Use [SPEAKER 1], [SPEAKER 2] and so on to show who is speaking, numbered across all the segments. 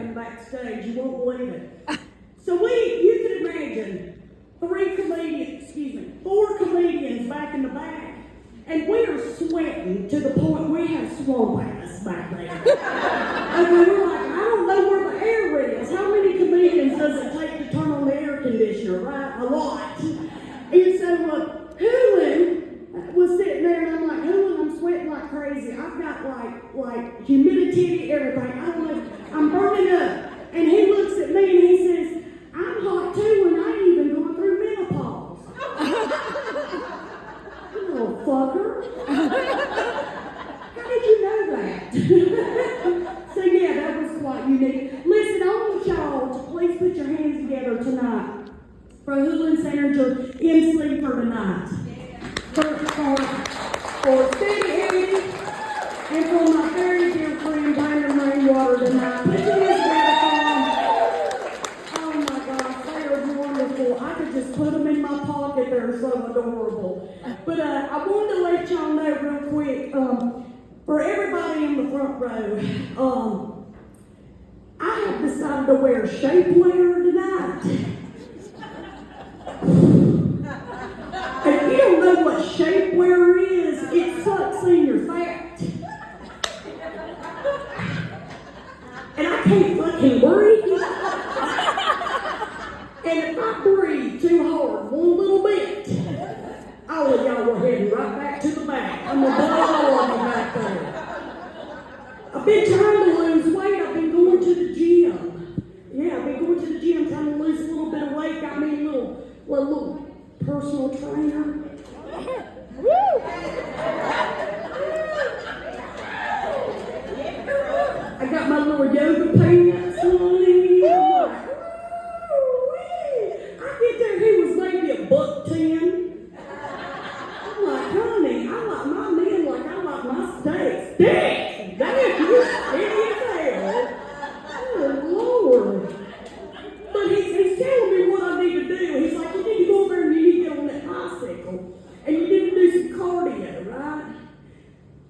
[SPEAKER 1] happened backstage. You won't believe it. So you can imagine 4 comedians back in the back, and we are sweating to the point we have swamp ass back there. Okay, we're like, I don't know where the air is. How many comedians does it take to turn on the air conditioner, right? A lot. And so Hoolan was sitting there, and I'm like, Hoolan, I'm sweating like crazy. I've got like humidity, everything. I don't know, I'm burning up. And he looks at me and he says, I'm hot too, and I ain't even going through menopause. You little fucker. How did you know that? So yeah, that was quite unique. Listen, I want y'all to please put your hands together tonight for Hoolan Senator MC for tonight. For Steady Eddie and for my very dear friend Brandon Rainwater tonight. Put your hands together for them. Oh my gosh, they are wonderful. I could just put them in my pocket. They're so adorable. But I wanted to let y'all know real quick, for everybody in the front row, I have decided to wear shapewear tonight. If you don't know what shapewear is, it sucks in your fat. And I can't fucking breathe. And if I breathe too hard, one little bit, all of y'all were heading right back to the back. I'm gonna blow all of them back there. I've been trying to lose weight. I've been going to the gym. Yeah, I've been going to the gym trying to lose a little bit of weight. Got me a little personal trainer. Woo! I got my little yoga pants on. I get there, he was maybe $1.10. I'm like, honey, I like my men like I like my steaks. Steaks! Damn, you're skinny as hell. Oh, Lord. But he's telling me what I need to do. He's like, you need to go over and you need to get on that bicycle. And you need to do some cardio, right?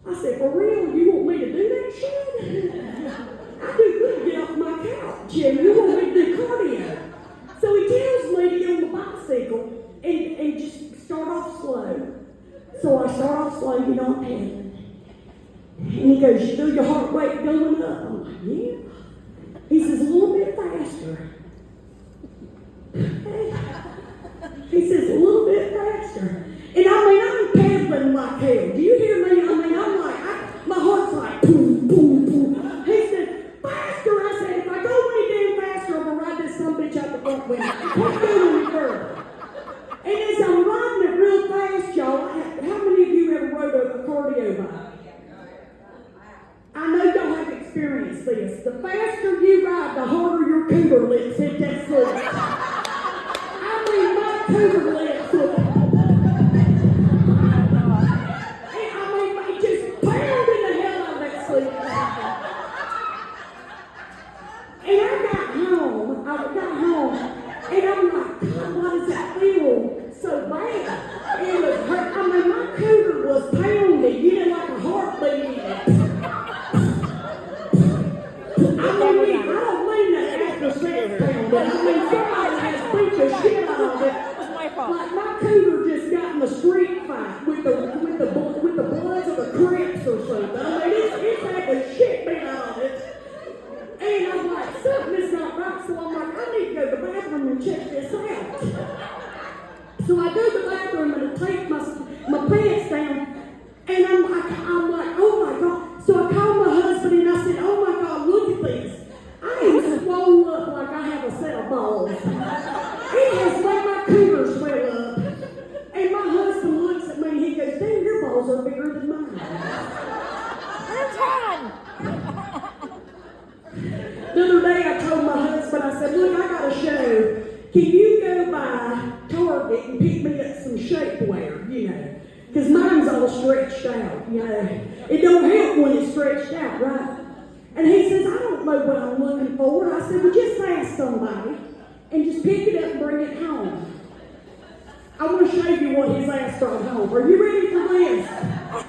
[SPEAKER 1] I said, for real? You want me to do that shit? I do good to get off my couch. And you want me to do cardio? So he tells me to get on the bicycle and just start off slow. So I start off slow, you know, I'm pedaling. And he goes, you feel your heart rate going up? I'm like, yeah. He says, a little bit faster. He says, a little bit faster. And I mean, I'm pedaling like hell. Do you hear me? I mean, I'm like, my heart's like, boom, boom, boom. He said, faster. I said, if I go any damn faster, I'm going to ride this son bitch out the front window. What's going on further? And as I'm riding it real fast, y'all, how many of you ever rode a cardio bike? I know y'all have experienced this. The faster you ride, the harder your cougar lips hit that foot. I mean, my cougar lips look. They just pounding the hell out of that sleep. And I got home, and I'm like, God, why does that feel so bad? It was hurt. I mean, my cougar was pounding, you know, like a heartbeat. I don't mean that after sex pounding. I mean, somebody has beat the shit out of it. Like my cougar just got in a street fight with the bloods of the Crips or something. I mean, it's had the shit beat out of it. And I'm like, something is not right. So I'm like, I need to go to the bathroom and check this out. So I go to the bathroom and I take my pants down, and I'm like, oh my God. So I called my husband and I said, oh my God, look at this. I am swollen up like I have a set of balls. It has made my cougar swell up. And my husband looks at me and he goes, damn, your balls are bigger than mine.
[SPEAKER 2] That's fine.
[SPEAKER 1] The other day I told my husband, I said, look, I got a show. Can you go by Target and pick me up some shapewear, you know? Because mine's all stretched out, you know. It don't help when it's stretched out, right? And he says, I don't know what I'm looking for. I said, well, just ask somebody and just pick it up and bring it home. I want to show you what his ass brought home. Are you ready for this?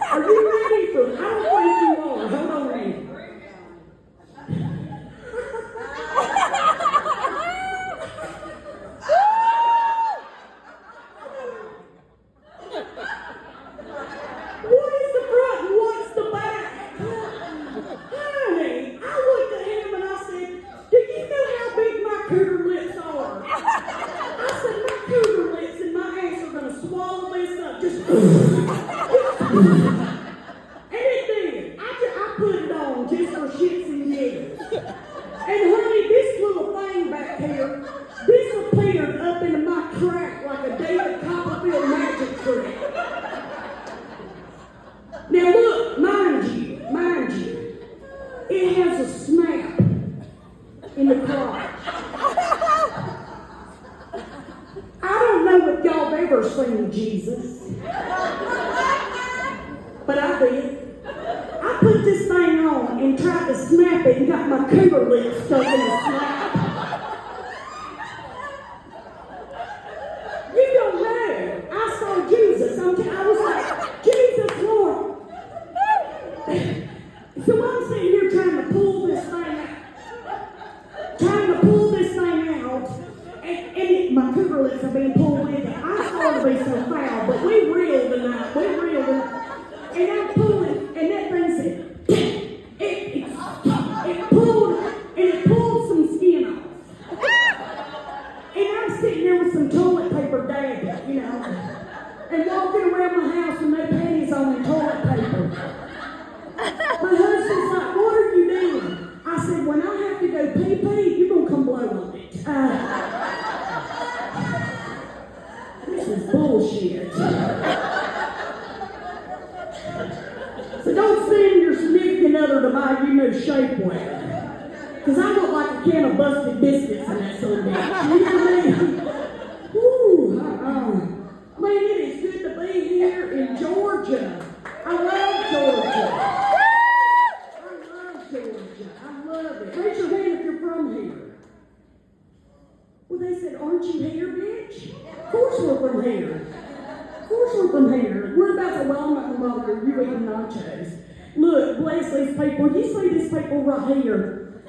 [SPEAKER 1] Are you ready for it? I don't think you are. Hold on a minute. in the crotch. I don't know if y'all have ever seen Jesus, but I did. I put this thing on and tried to snap it and got my cougar lips stuck in the snap. You don't know. I saw Jesus. I was like, Jesus, Lord. So I'm sitting here trying to pull this thing out. And my cougar lips are being pulled with it. I thought it'd be so foul, but we reeled tonight. And I'm pulling, and that thing said, it pulled some skin off. And I'm sitting there with some toilet paper dabbing, and walking around my house with no panties on and toilet paper. My husband's like, what are you doing? I said, when I have to go pee-pee, you're going to come blow on it. This is bullshit. So don't send your significant other to buy you no shapewear. Because I look like a can of busted biscuits in that son of a bitch. You know what I mean? Woo, Man, it is good to be here in Georgia. I love Georgia. I love it. Raise your hand if you're from here. Well, they said, aren't you here, bitch? Of course we're from here. We're about to, well, I'm not going to bother you eating nachos. Look, bless these people. You see these people right here.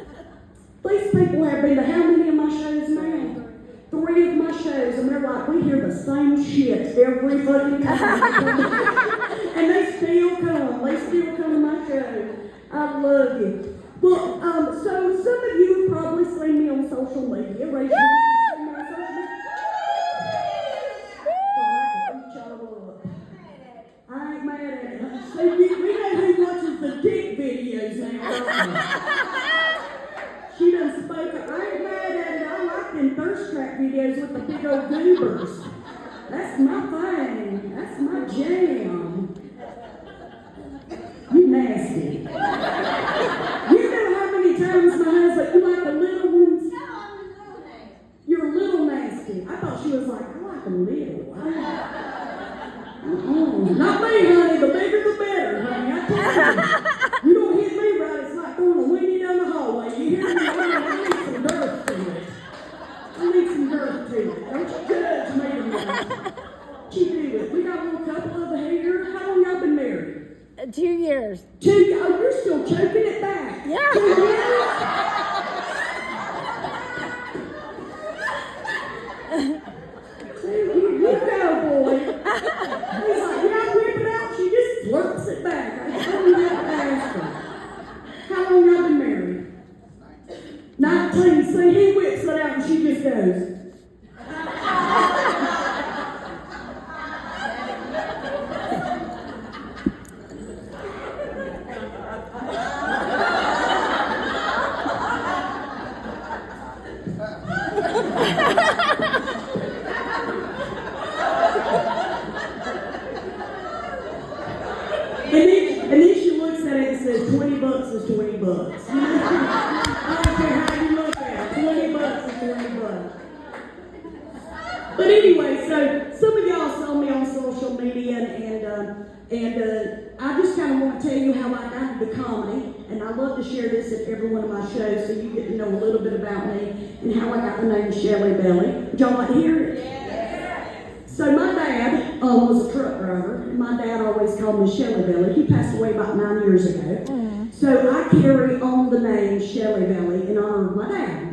[SPEAKER 1] These people have been to how many of my shows now? 3 of my shows, and they're like, we hear the same shit every fucking time. And they still come to my show. I love you. Well, so some of you have probably seen me on social media. Raise your hand. I ain't mad at it. So we know who watches the dick videos now. She done spoke up. I ain't mad at it. I like them thirst trap videos with the big old goobers. That's my thing. That's my jam. You nasty. You know how many times my husband, you like the little ones? You're a little nasty. I thought she was like, I like them little. Not me, honey. The bigger the better, honey. I tell you. You don't hit me right, it's like throwing a weenie down the hallway. You hear me? I need some girth to it. Don't you judge me tonight. She do it. We got a little couple over here. How long y'all been married?
[SPEAKER 2] 2 years.
[SPEAKER 1] 2 years? Oh, you're still choking it back.
[SPEAKER 2] Yeah.
[SPEAKER 1] 2 years? You go, boy. He's like, yeah, whip it out. She just slurps it back. I told you that to ask her. How long y'all been married? 19. See, he whips it out and she just goes. And then she looks at it and says, $20 is $20. I don't care how you look at it. $20 is $20. But anyway, so some of y'all saw me on social media, and I just kind of want to tell you how I got into comedy, and I love to share this at every one of my shows so you get to know a little bit about me and how I got the name Shellybelly. Would y'all like to hear it? So my dad was a truck driver. My dad always called me Shellybelly. He passed away about 9 years ago. So I carry on the name Shellybelly in honor of my dad.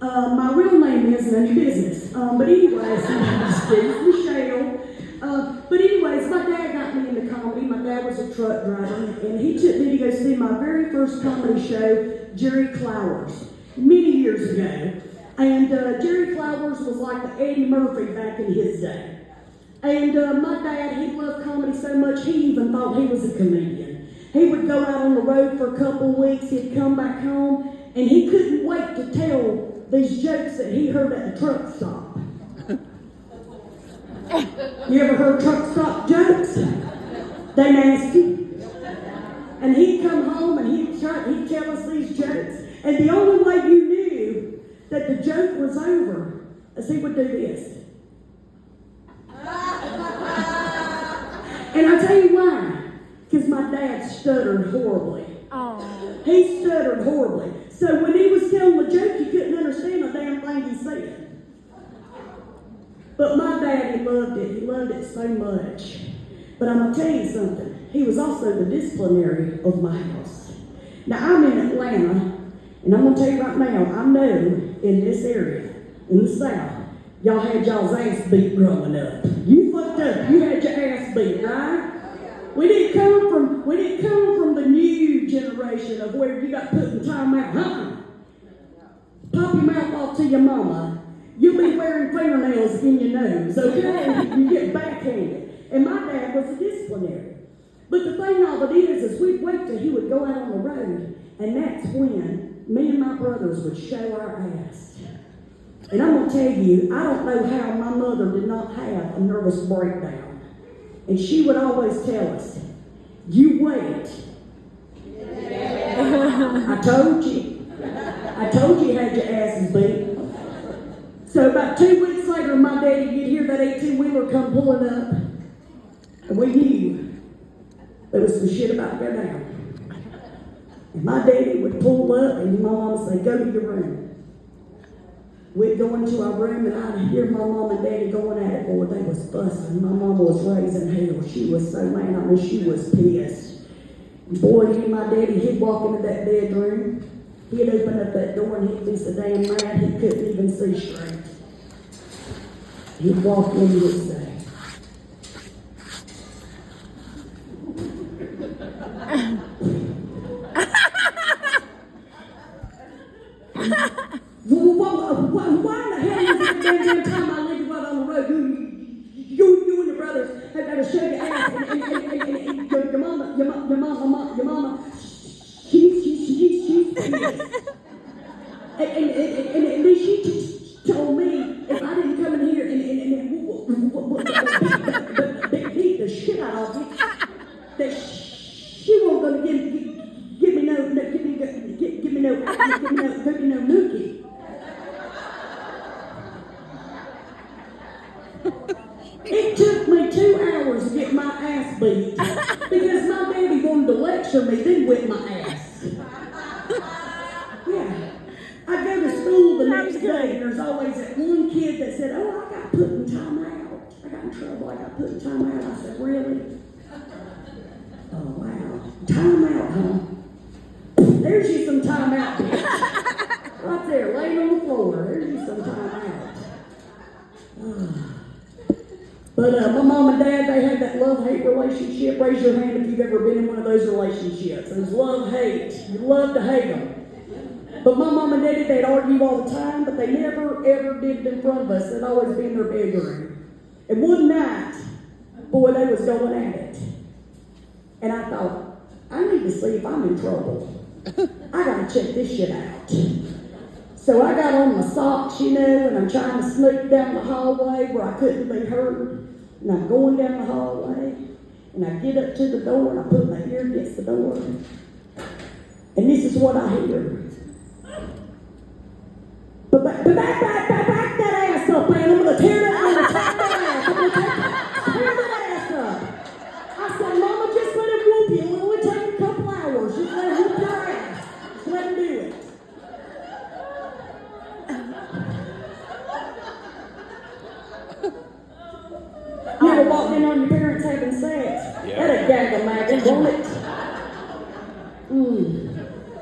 [SPEAKER 1] My real name is none of your business. But anyways, Michelle. But anyways, my dad got me into comedy. My dad was a truck driver, and he took me to go see my very first comedy show, Jerry Clowers, many years ago. And Jerry Clowers was like the Eddie Murphy back in his day. And my dad, he loved comedy so much, he even thought he was a comedian. He would go out on the road for a couple of weeks, he'd come back home, and he couldn't wait to tell these jokes that he heard at the truck stop. You ever heard truck stop jokes? They nasty. And he'd come home and he'd tell us these jokes, and the only way you knew that the joke was over as he would do this. And I tell you why. Because my dad stuttered horribly.
[SPEAKER 2] Oh.
[SPEAKER 1] He stuttered horribly. So when he was telling the joke, you couldn't understand a damn thing he said. But my dad, he loved it. He loved it so much. But I'm going to tell you something. He was also the disciplinary of my house. Now, I'm in Atlanta, and I'm going to tell you right now, I know in this area, in the South, y'all had y'all's ass beat growing up. You fucked up. You had your ass beat, right? We didn't come from the new generation of where you got put in time out. Pop your mouth off to your mama. You'll be wearing fingernails in your nose, okay? You get backhanded. And my dad was a disciplinary. But the thing of it is we'd wait till he would go out on the road, and that's when me and my brothers would show our ass. And I'm going to tell you, I don't know how my mother did not have a nervous breakdown. And she would always tell us, you wait. I told you you had your asses beat. So about 2 weeks later, my daddy, you'd hear that 18-wheeler come pulling up. And we knew there was some shit about to go down. And my daddy would pull up and my mom would say, go to your room. We'd go into our room and I'd hear my mom and daddy going at it. Boy, they was fussing. My mom was raising hell. She was so mad. I mean, she was pissed. And boy, he and my daddy, he'd walk into that bedroom. He'd open up that door and he'd be so damn mad he couldn't even see straight. He'd walk in and he'd say, why in the hell is that damn time I lived right on the road? You and your brothers have got to show your ass, and your mama, she's and then she told me if I didn't come in here and beat the shit out of me, that she wasn't gonna give me no nookie. It took me 2 hours to get my ass beat because my daddy wanted to lecture me, then whip my ass. Yeah. I go to school the next day and there's always that one kid that said, oh, I got put in time out. I got in trouble, I got put in time out. I said, really? Oh, wow. Time out, huh? There's you some time out, bitch. Right there, laying on the floor. There's you some time out. But my mom and dad, they had that love-hate relationship. Raise your hand if you've ever been in one of those relationships. It was love-hate. You love to hate them. But my mom and daddy, they'd argue all the time, but they never, ever did it in front of us. They'd always be in their bedroom. And one night, boy, they was going at it. And I thought, I need to see if I'm in trouble. I gotta check this shit out. So I got on my socks, and I'm trying to sneak down the hallway where I couldn't be heard. And I'm going down the hallway, and I get up to the door, and I put my ear against the door. And this is what I hear. But back that ass up, man. I'm going to tear that ass. I'm going to tear that ass up. I said, Mama, just let him whoop you. It'll only take a couple hours. Just let him whoop your ass. Just let him do it. You ever walked in on your parents having sex?
[SPEAKER 3] Yeah.
[SPEAKER 1] That'd gag a maggot, won't it?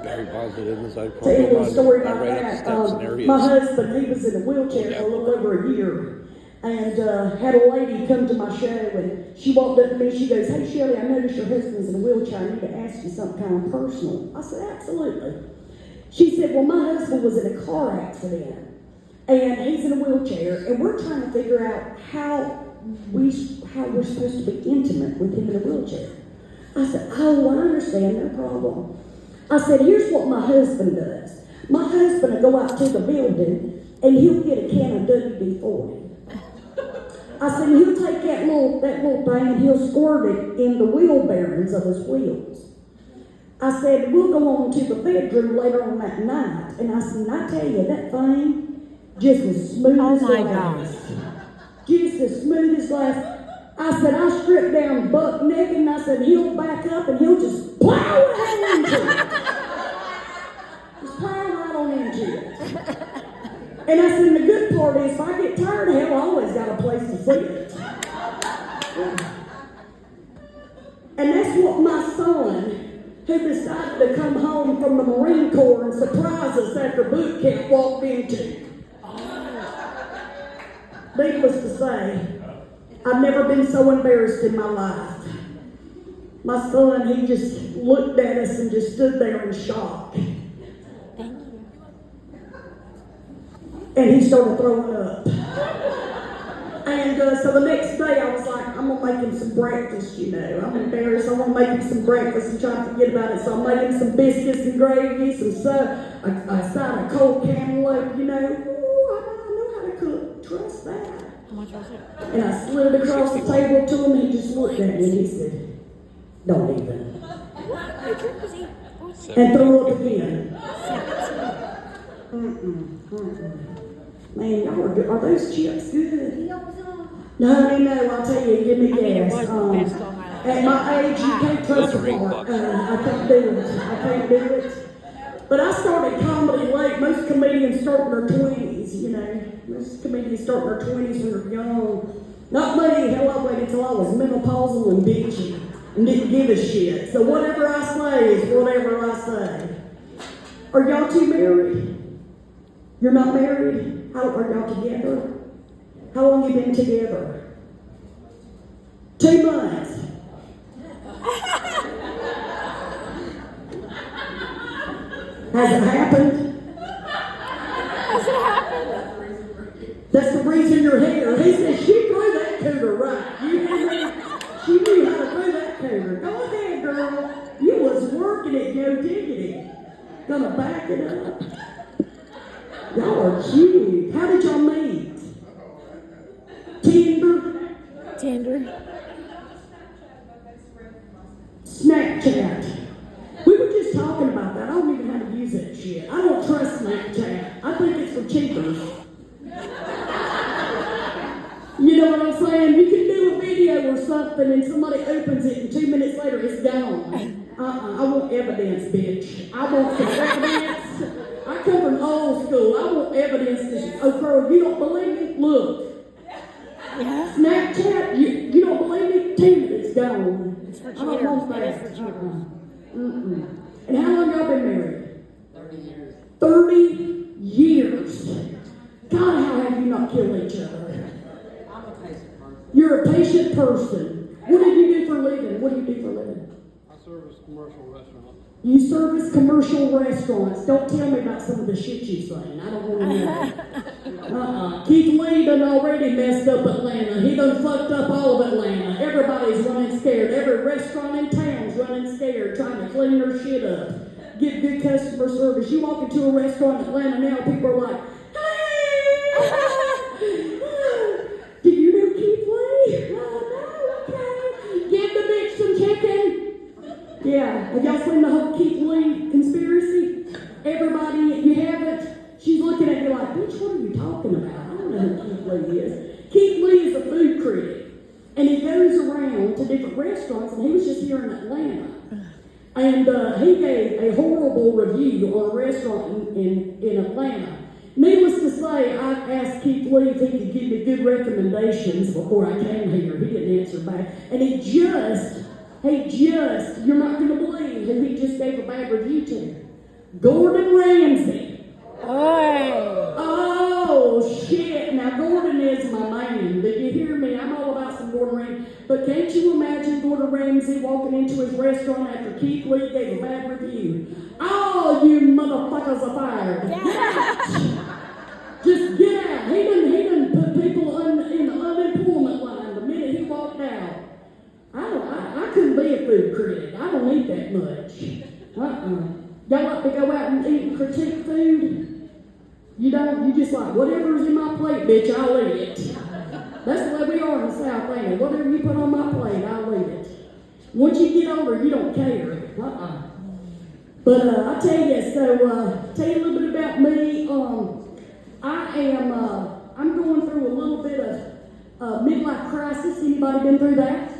[SPEAKER 3] Very positive inside.
[SPEAKER 1] Tell you a little story about
[SPEAKER 3] right
[SPEAKER 1] that.
[SPEAKER 3] up the steps and
[SPEAKER 1] My husband, he was in a wheelchair for a little over a year. And had a lady come to my show, and she walked up to me, she goes, hey, Shelley, I noticed your husband's in a wheelchair. I need to ask you something kind of personal. I said, absolutely. She said, well, my husband was in a car accident, and he's in a wheelchair, and we're trying to figure out how we're supposed to be intimate with him in a wheelchair. I said, oh, I understand, no problem. I said, here's what my husband does. My husband will go out to the building, and he'll get a can of WD-40. I said, he'll take that little thing, and he'll squirt it in the wheel bearings of his wheels. I said, we'll go on to the bedroom later on that night. And I said, I tell you, that thing just was smooth as glass. Just as smooth as glass. I said, I stripped down buck naked, and I said, he'll back up and he'll just plow right into it. Just plow right on into it. And I said, the good part is, if I get tired, hell, I always got a place to sit. And that's what my son, who decided to come home from the Marine Corps and surprise us after boot camp, walked into. Needless to say, I've never been so embarrassed in my life. My son, he just looked at us and just stood there in shock.
[SPEAKER 2] Thank you.
[SPEAKER 1] And he started throwing up. And so the next day I was like, I'm going to make him some breakfast, you know. I'm embarrassed. I want to make him some breakfast and try to forget about it. So I made him some biscuits and gravy, some a side of cold cantaloupe, you know. Ooh, I know how to cook. Trust that.
[SPEAKER 2] How much was it?
[SPEAKER 1] And I slid it across the table to him, and he just looked at me and he said, don't even. And threw up again. Man, y'all are good. Are those chips good? No, I'll tell you, give me gas. At my age, you can't trust a part. I can't do it. But I started comedy late. Most comedians start in their 20s, you know. Most comedians start in their 20s when they're young. Not me. Hell, I waited until I was menopausal and bitchy and didn't give a shit. So whatever I say is whatever I say. Are y'all two married? You're not married? How are y'all together? How long you been together? 2 months. Has it happened?
[SPEAKER 2] Has it happened?
[SPEAKER 1] That's the reason you're here. He said, she threw that cougar right. You hear me? She knew how to throw that cougar. Go ahead, girl. You was working it, yo diggity. Gonna back it up. Y'all are cute. How did y'all meet?
[SPEAKER 2] Tinder.
[SPEAKER 1] Snapchat. We were just talking about that. I don't even know how to use that shit. I don't trust Snapchat. I think it's for cheaters. You know what I'm saying? You can do a video or something and somebody opens it and 2 minutes later it's gone. I want evidence, bitch. I want some evidence. I come from old school. I want evidence. Oh, girl, you don't believe me? Look.
[SPEAKER 2] Yeah.
[SPEAKER 1] Snapchat, you don't believe me? 2 minutes gone.
[SPEAKER 2] It's for
[SPEAKER 1] I don't want that.
[SPEAKER 2] cheaters. It's for cheaters.
[SPEAKER 1] And how long y'all been married?
[SPEAKER 4] 30 years.
[SPEAKER 1] 30 years. God, how have you not killed each other?
[SPEAKER 4] I'm a patient person.
[SPEAKER 1] You're a patient person. What do you do for a living? What do you do for a living?
[SPEAKER 4] I service commercial restaurants.
[SPEAKER 1] You service commercial restaurants. Don't tell me about some of the shit you saying. I don't want to know. Keith Lee done already messed up Atlanta. He done fucked up all of Atlanta. Everybody's running scared. Every restaurant in town's running scared, trying to clean their shit up. Give good customer service. You walk into a restaurant in Atlanta now, people are like, hey! Do you know Keith Lee? Oh, no, okay. Give the bitch some chicken. Yeah, have y'all seen the whole Keith Lee conspiracy? Everybody, you haven't? She's looking at me like, bitch, what are you talking about? I don't know who Keith Lee is. Keith Lee is a food critic, and he goes around to different restaurants, and he was just here in Atlanta. And he gave a horrible review on a restaurant in Atlanta. Needless to say, I asked Keith Lee if he could give me good recommendations before I came here. He didn't answer back. And he just, you're not going to believe who he just gave a bad review to. Gordon Ramsay. Oh, shit. Now, Gordon is my man. Did you hear me? I'm all about some Gordon Ramsay. But can't you imagine Gordon Ramsay walking into his restaurant after Keith Lee gave a bad review? Oh, you motherfuckers are fired. Just get out. He done put people in the unemployment line the minute he walked out. I couldn't be a food critic. I don't eat that much. Y'all like to go out and eat and critique food? You don't? You just like, whatever's in my plate, bitch, I'll eat it. That's the way we are in the South End. Whatever you put on my plate, I'll eat it. Once you get older, you don't care. But I tell you, so tell you a little bit about me. I'm going through a little bit of midlife crisis. Anybody been through that?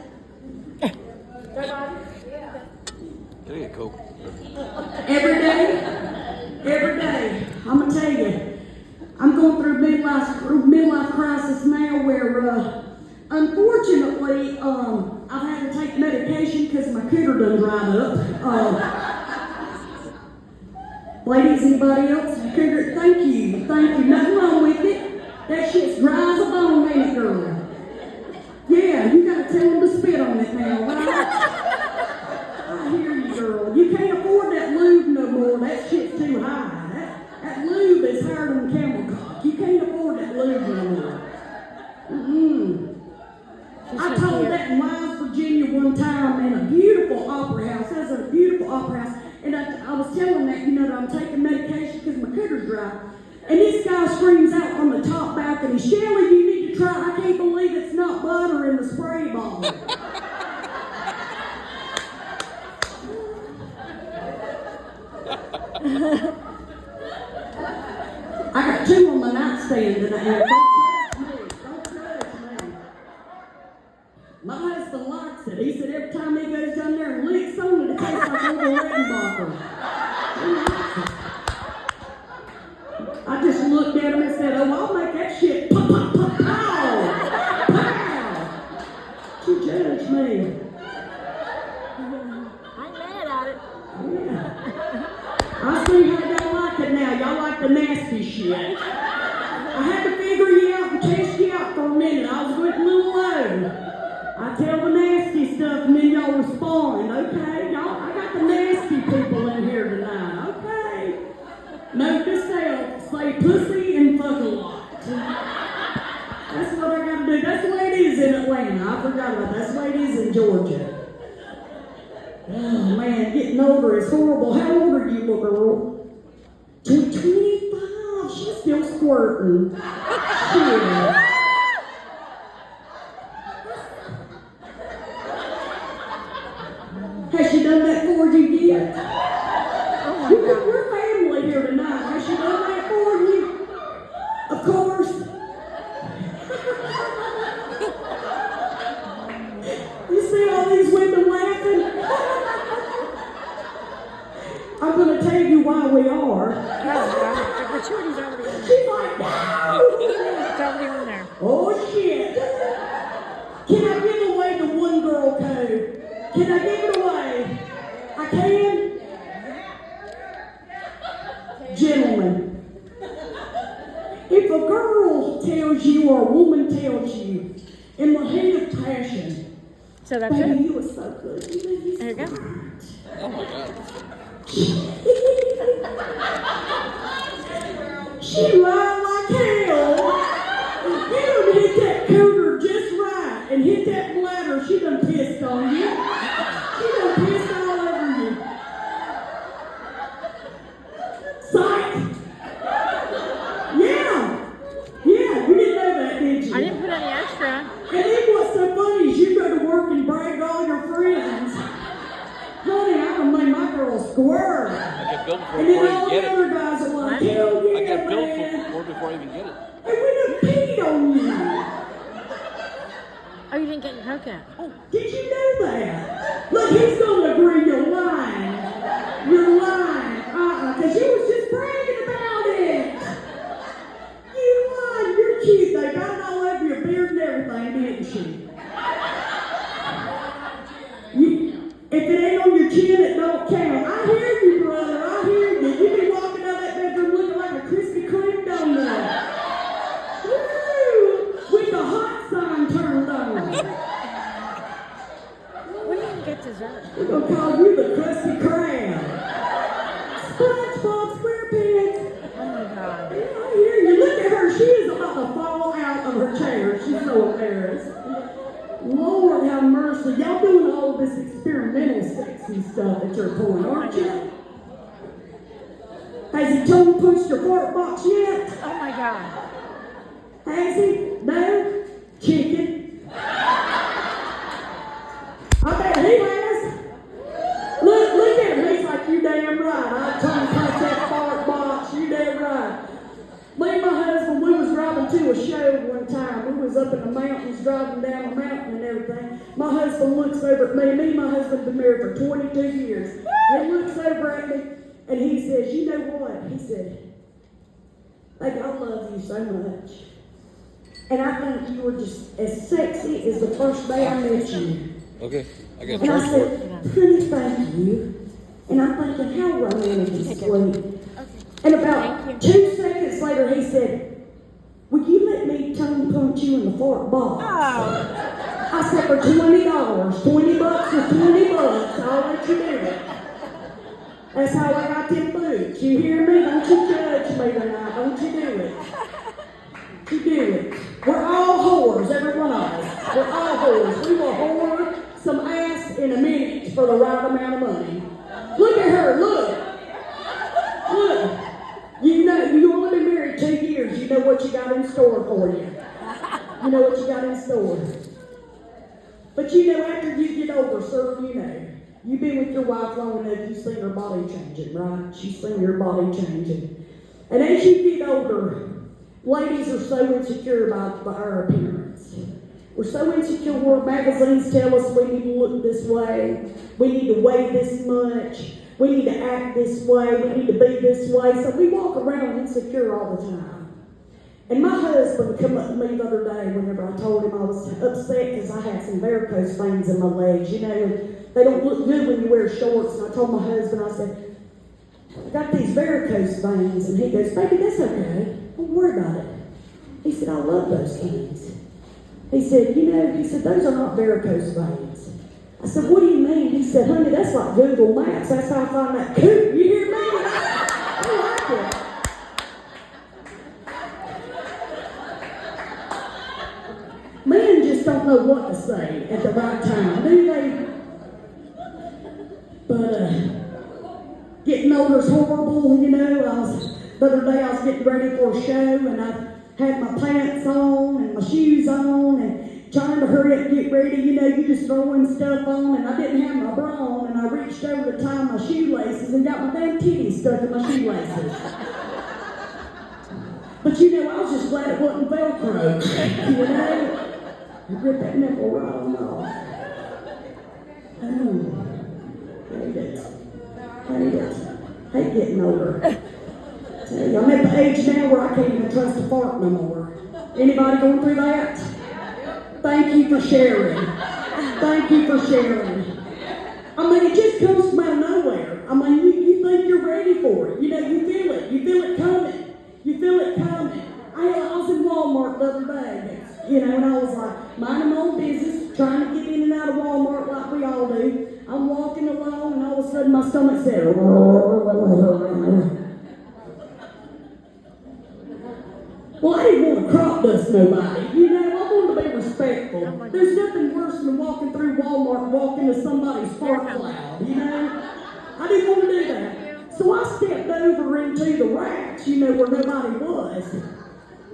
[SPEAKER 1] Nobody?
[SPEAKER 3] Can I get Coke?
[SPEAKER 1] Every day. I'm gonna tell you, I'm going through midlife crisis now, where unfortunately I've had to take medication because my cooter done dried up. Ladies, anybody else? Cooter, thank you. Nothing wrong with it. That shit's dry as a bone, ain't it, girl? Yeah, you gotta tell them to spit on it now, right? I hear you, girl. You can't afford that lube no more. That shit's too high. That lube is higher than camel cock. You can't afford that lube no more. I told that in Wise, Virginia one time in a beautiful opera house. That was a beautiful opera house. And I was telling that, that I'm taking medication because my cooter's dry. And this guy screams out on the top balcony, Shelly, you need to try. I can't believe it's not butter in the spray bottle. I got two on my nightstand tonight. Don't judge me. My husband likes it. He said every time he goes down there and licks on it, it tastes like Uncle Redenbacher. He likes it. I just looked at him and said, oh, I'll make that shit pop, pop, pop, pow, pow. She judged me.
[SPEAKER 2] I'm mad at it.
[SPEAKER 1] Yeah. I see how y'all like it now. Y'all like the nasty shit. I had to figure you out and test you out for a minute. I was going a little low. I tell the nasty stuff and then y'all respond. Okay, y'all, I got the nasty people in here tonight. Okay. Note to self, say pussy and fuck a lot. That's what I gotta do. That's the way it is in Atlanta. I forgot about that. That's the way it is in Georgia. Oh man, getting older is horrible. How old are you, little girl? 25. She's still squirting. Shit. Has she done that for you yet?
[SPEAKER 2] Oh my
[SPEAKER 1] We're
[SPEAKER 2] God.
[SPEAKER 1] family here tonight. Has she done that for you? Of course. You see all these women laughing? I'm going to tell you why we are.
[SPEAKER 2] Oh, wow. The gratuity's already in there.
[SPEAKER 1] She's like, no!
[SPEAKER 2] It's already in there.
[SPEAKER 1] Oh, shit. Can I give away the one girl code? Can I give it away? I can? Gentlemen, if a girl tells you or a woman tells you in the heat of passion,
[SPEAKER 2] So that's
[SPEAKER 1] baby,
[SPEAKER 2] it.
[SPEAKER 1] you were so good. You
[SPEAKER 2] There you go.
[SPEAKER 3] Oh my God.
[SPEAKER 1] She lied like hell. You done hit that cooter just right and hit that bladder. She done pissed on you. She done pissed all over you. Psych. Yeah. You didn't know that, did you?
[SPEAKER 2] I didn't put any extra.
[SPEAKER 1] And then what's so funny is you go to work and brag to all your friends. Honey, I done made my girl squirt.
[SPEAKER 3] I get billed before
[SPEAKER 1] And
[SPEAKER 3] I
[SPEAKER 1] then all
[SPEAKER 3] even
[SPEAKER 1] the
[SPEAKER 3] get
[SPEAKER 1] other
[SPEAKER 3] it.
[SPEAKER 1] guys are like,
[SPEAKER 2] What?
[SPEAKER 1] hell yeah,
[SPEAKER 3] I get billed
[SPEAKER 1] man.
[SPEAKER 3] before I even get it.
[SPEAKER 1] And we done peed on you.
[SPEAKER 2] Oh, you didn't get your Coke out. Oh,
[SPEAKER 1] Did you know that? Look, he's gonna agree you're lying. You're lying. Because you was just bragging about it. You lied. You're cute. They got it all over your beard and everything, didn't she? If it ain't on your chin, it don't count. I hear you, brother. I hear you. You be walking out that bedroom looking like a Krispy Kreme donut. Woo! With the hot sign turned on.
[SPEAKER 2] we didn't get dessert.
[SPEAKER 1] We're gonna call you the Krusty Krab. SpongeBob SquarePants.
[SPEAKER 2] Oh my God.
[SPEAKER 1] Yeah, I hear you. Look at her. She is about to fall out of her chair. She's so embarrassed. Lord have mercy. Y'all doing all this experimental sexy stuff that you're pulling, aren't you? Has he tongue punched your fart box yet?
[SPEAKER 2] Oh my God.
[SPEAKER 1] Has he? No? Chicken. I bet he has. Look at him. He's like, you damn right. Me and my husband, we was driving to a show one time. We was up in the mountains, driving down the mountain and everything. My husband looks over at me. Me and my husband been married for 22 years. He looks over at me and he says, you know what? He said, baby, I love you so much. And I think you were just as sexy as the first day I met you.
[SPEAKER 3] Okay, I got
[SPEAKER 1] And I
[SPEAKER 3] charged for it.
[SPEAKER 1] said, honey, thank you. And I'm thinking, how romantic and sweet. And about 2 seconds later, he said, will you let me tongue punch you in the fart box? I said, for $20, 20 bucks is 20 bucks. I'll let you do it. That's how I got them boots. You hear me? Don't you judge me tonight. Don't you do it. You do it. We're all whores, every one of us. We're all whores. We will whore some ass in a minute for the right amount of money. Look at her, look. Look. You know, you only been married 2 years. You know what you got in store for you. You know what you got in store. But you know, after you get older, sir, you know, you've been with your wife long enough, you've seen her body changing, right? She's seen your body changing. And as you get older, ladies are so insecure about our appearance. We're so insecure. Magazines tell us we need to look this way. We need to weigh this much. We need to act this way. We need to be this way. So we walk around insecure all the time. And my husband come up to me the other day whenever I told him I was upset because I had some varicose veins in my legs. You know, and they don't look good when you wear shorts. And I told my husband, I said, I got these varicose veins. And he goes, baby, that's okay. Don't worry about it. He said, I love those things. He said, you know, he said, those are not varicose veins. I said, what do you mean? He said, honey, that's like Google Maps. That's how I find that coot. You hear me? I like it. Men just don't know what to say at the right time, do they? But getting older is horrible, you know. The other day I was getting ready for a show and I had my pants on and my shoes on and trying to hurry up and get ready. You know, you just throwing stuff on and I didn't have my bra on and I reached over to tie my shoelaces and got my damn titties stuck in my shoelaces. But you know, I was just glad it wasn't Velcro. You know? You rip that nipple right on off. Oh, hate it. Hate it. Hate getting older. Tell you, I'm at the age now where I can't even trust a fart no more. Anybody going through that? Thank you for sharing. Thank you for sharing. I mean, it just comes from out of nowhere. I mean, you think you're ready for it. You know, you feel it. You feel it coming. You feel it coming. I was in Walmart the other day, you know, and I was like, minding my own business, trying to get in and out of Walmart like we all do. I'm walking along, and all of a sudden my stomach said, well, I didn't want to crop dust nobody. You know, I wanted to be respectful. There's nothing worse than walking through Walmart and walking into somebody's fart cloud, you know? I didn't want to do that. So I stepped over into the racks, you know, where nobody was.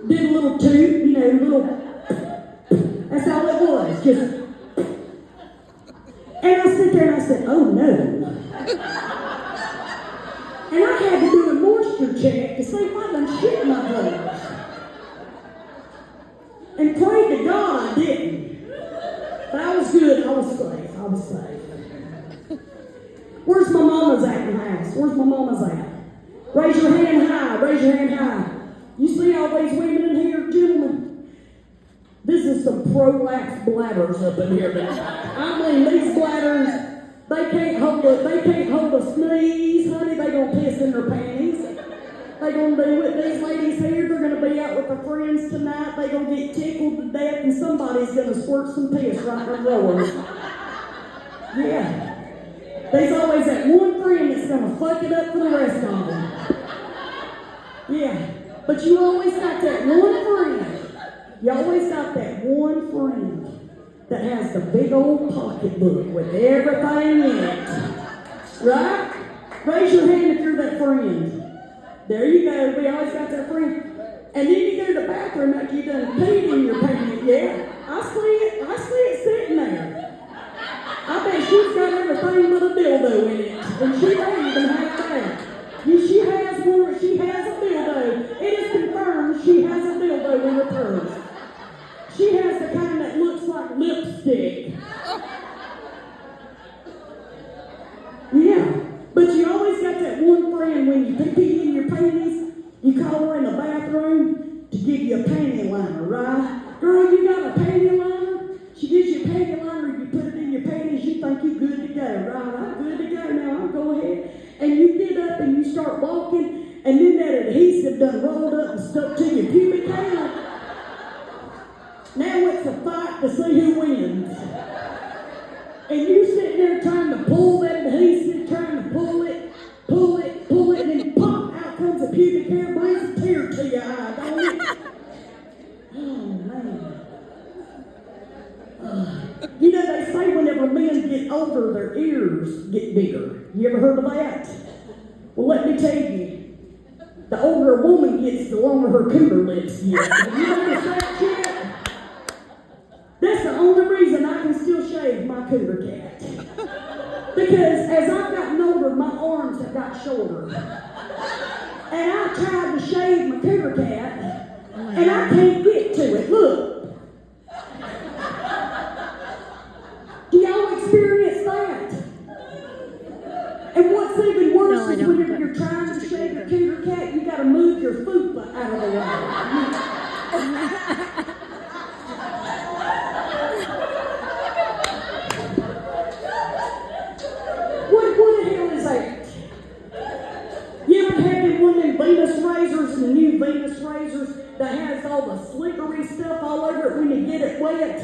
[SPEAKER 1] Did a little toot, you know, little, that's all it was, just. And I sit there and I said, oh no. And I had to do a moisture check to see if I done shit my clothes. And pray to God I didn't. But I was good, I was safe, I was safe. Where's my mama's at in the house? Where's my mama's at? Raise your hand high, raise your hand high. You see all these women in here, gentlemen? This is some prolapse bladders up in here tonight. I mean, these bladders, they can't hold a sneeze, honey. They gonna piss in their panties. They gonna do it. These ladies here, they're gonna be out with their friends tonight. They gonna get tickled to death, and somebody's gonna squirt some piss right in their drawers. Yeah. There's always that one friend that's gonna fuck it up for the rest of them. Yeah. But you always got that one friend. You always got that one friend that has the big old pocketbook with everything in it. Right? Raise your hand if you're that friend. There you go. We always got that friend. And then you go to the bathroom after you done peed in your pants. Yeah, I see it sitting there. I bet she's got everything but a dildo in it. And she don't even have that. She has one, she has a dildo. It is confirmed them in her purse. She has the kind that looks like lipstick. Yeah, but you always got that one friend when you pee in your panties, you call her in the bathroom to give you a panty liner, right? Girl, you got a panty liner? She gives you a panty liner, you put it in your panties, you think you're good to go, right? I'm good to go now, I'll go ahead. And you get up and you start walking, and then that adhesive done rolled up and stuck to your pubic hair. Now it's a fight to see who wins. And you sitting there trying to pull that adhesive, trying to pull it, and then pop, out comes a pubic hair, brings a tear to your eye, don't it? Oh, man. You know, they say whenever men get older, their ears get bigger. You ever heard of that? Well, let me tell you, the older a woman gets, the longer her cooter lips get. Have you noticed that shit? That's the only reason I can still shave my cooter cat. Because as I've gotten older, my arms have got shorter. And I tried to shave my cooter cat, and I can't get to it. Look. Do y'all experience that? And what's even worse is whenever you're trying to shave your cooter cat, you gotta move your fupa out of the way. What the hell is that? You ever had one of them Venus razors, the new Venus razors that has all the slickery stuff all over it when you get it wet?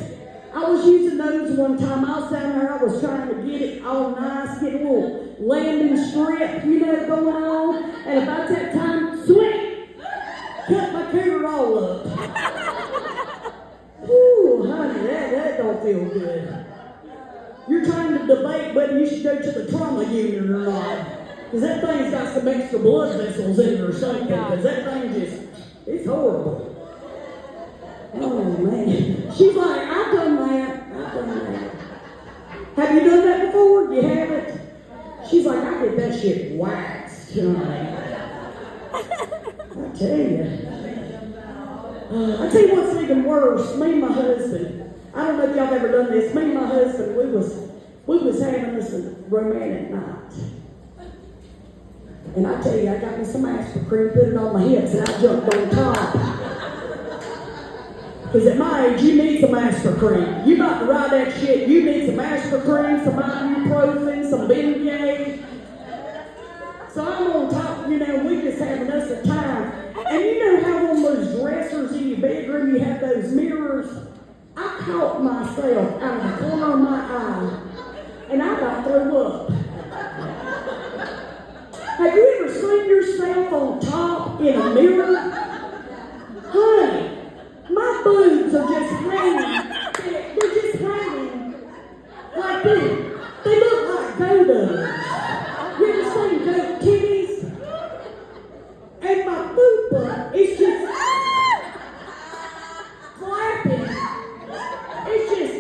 [SPEAKER 1] I was using those one time. I was down there, I was trying to get it all nice, get a little landing strip, you know, going on. And about that time, sweet, cut my cooter all up. Whew, honey, that don't feel good. You're trying to debate whether you should go to the trauma unit or not. Because that thing's got some extra blood vessels in it or something. Because that thing just, it's horrible. Oh, man. She's like, I've done that. Have you done that before? You haven't? She's like, I get that shit waxed, honey. I tell you. I tell you what's even worse. Me and my husband, I don't know if y'all have ever done this. Me and my husband, we was having this romantic night. And I tell you, I got me some aspirin cream, put it on my hips, and I jumped on top. Because at my age, you need some aspirin cream. You about to ride that shit, you need some aspirin cream, some ibuprofen, some Bengay. So I'm on top, you know, we just having us a time. And you know how on those dressers in your bedroom, you have those mirrors? I caught myself out of the corner of my eye, and I about threw up. Have you ever seen yourself on top in a mirror? Honey, my boobs are just hanging. They're just hanging like this. They look like dodos. You ever seen goat titties? And my fupa is just flapping. It's just.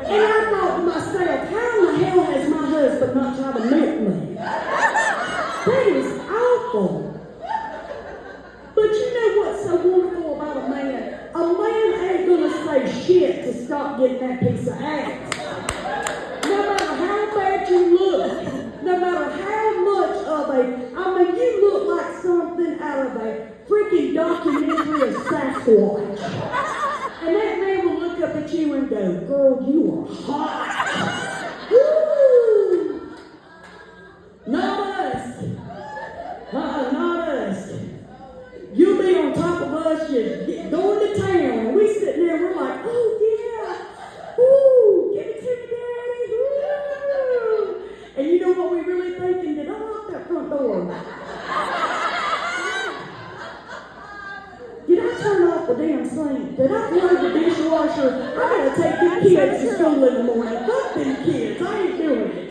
[SPEAKER 1] And I thought to myself, how in the hell has my husband not tried to milk me? That is awful. But you know what's so wonderful about a man? A man ain't gonna say shit to stop getting that piece of ass. No matter how bad you look, no matter how much of you look like something out of a freaking documentary of Sasquatch. And that man will look up at you and go, girl, you are hot. Woo! Not us. Not us. You'll be on top of us, just going to town. And we sitting there, we're like, oh yeah. Woo! Give it to me, Daddy. Woo! And you know what we really thinking? Did I lock that front door? Did I turn off the damn sink? Did I plug the dishwasher? I gotta take them kids to school in the morning. Fuck them kids. I ain't doing it.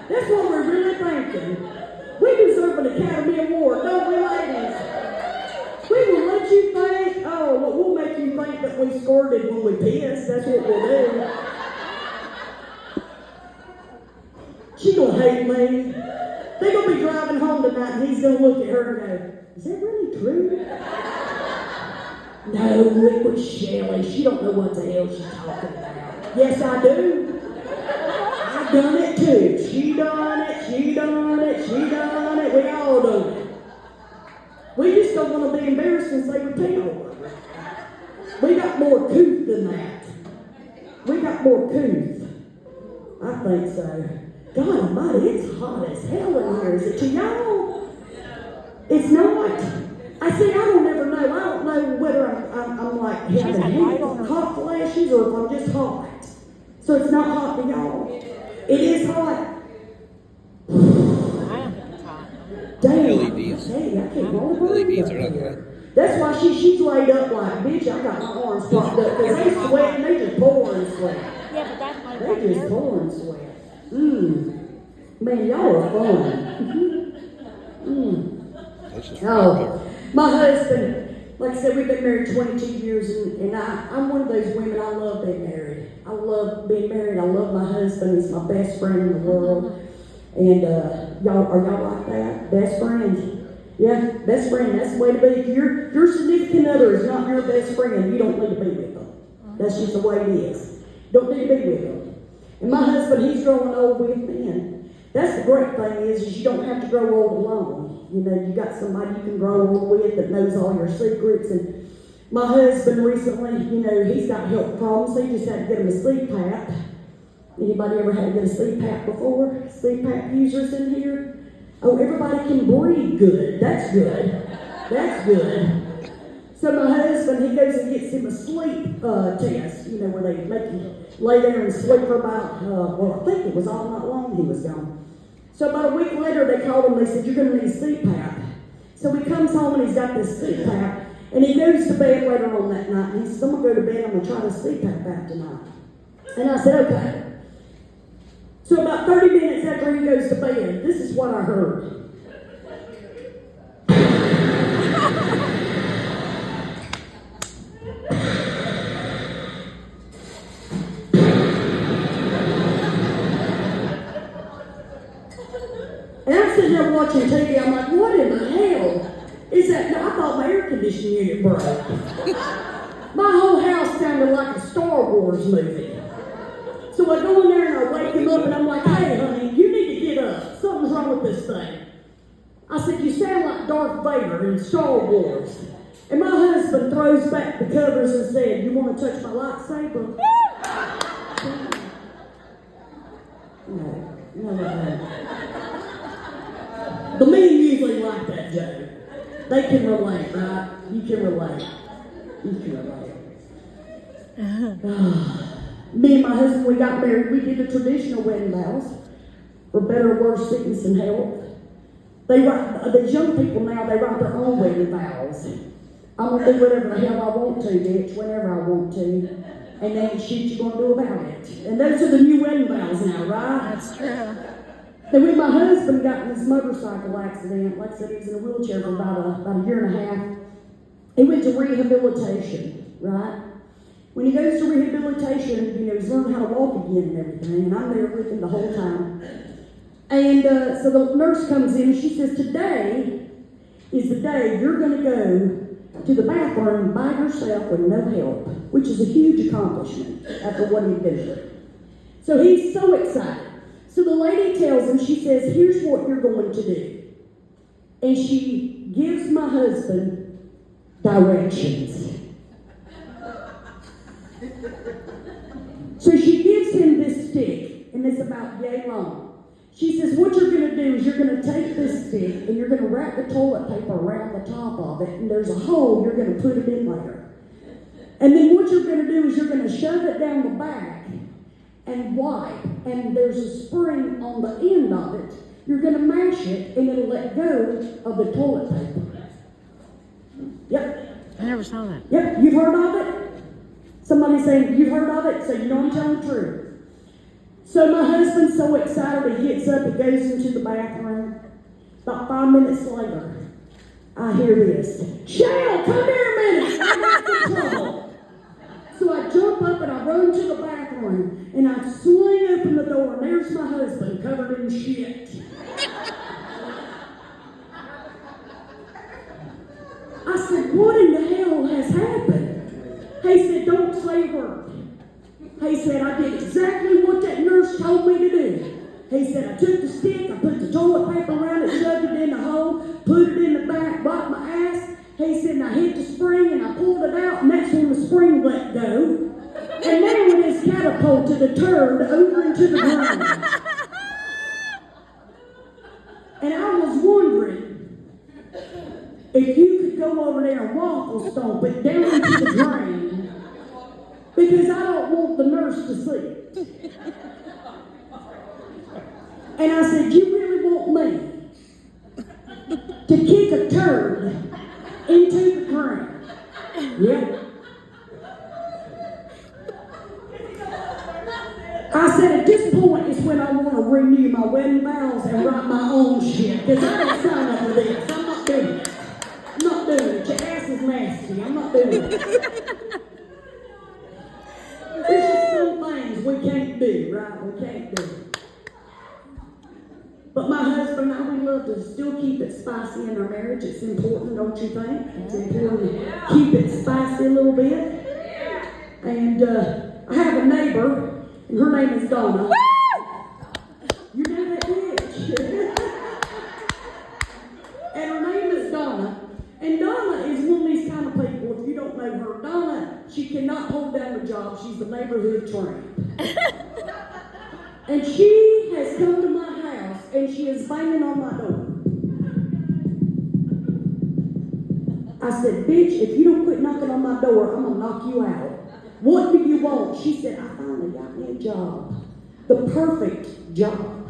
[SPEAKER 1] That's what we're really thinking. We deserve an Academy Award, don't we, ladies? We will let you think, we'll make you think that we squirted when we pissed. That's what we'll do. She gonna hate me. They gonna be driving home tonight and he's going to look at her and go, is that really true? No, it was Shelly. She don't know what the hell she's talking about. Yes, I do. I've done it too. She done it, she done it, she done it. We all done it. We just don't want to be embarrassed and say we tell. We got more couth than that. We got more couth. I think so. God almighty, it's hot as hell in here. Is it to y'all? It's not. I see, I don't ever know. I don't know whether I'm like having hot flashes or if I'm just hot. So it's not hot to y'all. It is hot.
[SPEAKER 2] I don't think it's hot.
[SPEAKER 1] Damn.
[SPEAKER 3] LEDs.
[SPEAKER 1] Hey, I can't hold on.
[SPEAKER 3] LEDs are not good.
[SPEAKER 1] That's why she's laid up like, bitch, I got my arms propped up. Because they sweating, they just pouring sweat.
[SPEAKER 2] Yeah, but that's my
[SPEAKER 1] They just pouring sweat. Man, y'all are fun.
[SPEAKER 3] That's just
[SPEAKER 1] Oh, my husband, like I said, we've been married 22 years, and I'm one of those women, I love being married. I love being married. I love my husband. He's my best friend in the world. And are y'all like that? Best friends? Yeah, best friend, that's the way to be. If your significant other is not your best friend, you don't need to be with them. That's just the way it is. Don't need to be with them. And my husband, he's growing old with me, and that's the great thing is you don't have to grow old alone. You know, you got somebody you can grow old with that knows all your secrets. And my husband recently, you know, he's got health problems. He just had to get him a CPAP. Anybody ever had to get a CPAP before? CPAP users in here? Oh, everybody can breathe good. That's good. That's good. So my husband, he goes and gets him a sleep test, you know, where they make you lay there and sleep for about, I think it was all night long he was gone. So about a week later, they called him, they said, you're going to need a CPAP. So he comes home and he's got this CPAP, and he goes to bed later on that night, and he says, I'm going to go to bed, I'm going to try this CPAP out tonight. And I said, okay. So about 30 minutes after he goes to bed, this is what I heard. And I'm sitting there watching TV, I'm like, what in the hell is that? No, I thought my air conditioning unit broke. My whole house sounded like a Star Wars movie. So I go in there and I wake him up and I'm like, hey honey, you need to get up. Something's wrong with this thing. I said, you sound like Darth Vader in Star Wars. And my husband throws back the covers and said, you want to touch my lightsaber? No. The men usually like that joke. They can relate, right? You can relate. You can relate. Me and my husband, we got married. We did the traditional wedding vows. For better or worse, sickness and health. These young people now, they write their own wedding vows. I'm going to do whatever the hell I want to, bitch, whenever I want to. And then shit you going to do about it. And those are the new wedding vows now, right?
[SPEAKER 2] That's true.
[SPEAKER 1] Then when my husband got in this motorcycle accident, like I said, he was in a wheelchair for about a year and a half. He went to rehabilitation, right? When he goes to rehabilitation, you know, he's learning how to walk again and everything, and I'm there with him the whole time. And so the nurse comes in and she says, today is the day you're going to go to the bathroom by yourself with no help, which is a huge accomplishment after what he'd been through. So he's so excited. So the lady tells him, she says, here's what you're going to do. And she gives my husband directions. So she gives him this stick, and it's about yay long. She says, what you're going to do is you're going to take this stick, and you're going to wrap the toilet paper around the top of it, and there's a hole you're going to put it in there. And then what you're going to do is you're going to shove it down the back and wipe, and there's a spring on the end of it. You're going to mash it, and it'll let go of the toilet paper. Yep.
[SPEAKER 2] I never saw that.
[SPEAKER 1] Yep, you've heard of it? Somebody saying, you've heard of it, so you know I'm telling the truth. So my husband's so excited, he gets up, he goes into the bathroom. About 5 minutes later, I hear this. Shell, come here a minute, I got some trouble. So I jump up and I run to the bathroom, and I swing open the door, and there's my husband covered in shit. said, what in the hell has happened? He said, don't say a word. He said, I did exactly what that nurse told me to do. He said, I took the stick, I put the toilet paper around it, shoved it in the hole, put it in the back, wiped my ass. He said, and I hit the spring and I pulled it out, and that's when the spring let go. And now it is catapulted a turd over into the ground. And I was wondering if you could go over there and waffle stomp it down into the drain, because I don't want the nurse to see it. And I said, you really want me to kick a turd into the ground? Yep. I said, at this point is when I want to renew my wedding vows and write my own shit, because I didn't sign up for this. I'm not doing it. I'm not doing it. Your ass is nasty. I'm not doing it. There's just some things we can't do, right? We can't do. But my husband and I, we love to still keep it spicy in our marriage. It's important, don't you think? It's important to keep it spicy a little bit. And I have a neighbor, and her name is Donna. You know that bitch. And her name is Donna. And Donna is one of these kind of people, if you don't know her, Donna, she cannot hold down a job. She's the neighborhood tramp. And she has come to my house, and she is banging on my door. I said, bitch, if you don't quit knocking on my door, I'm going to knock you out. What do you want? She said, I finally got me a job. The perfect job.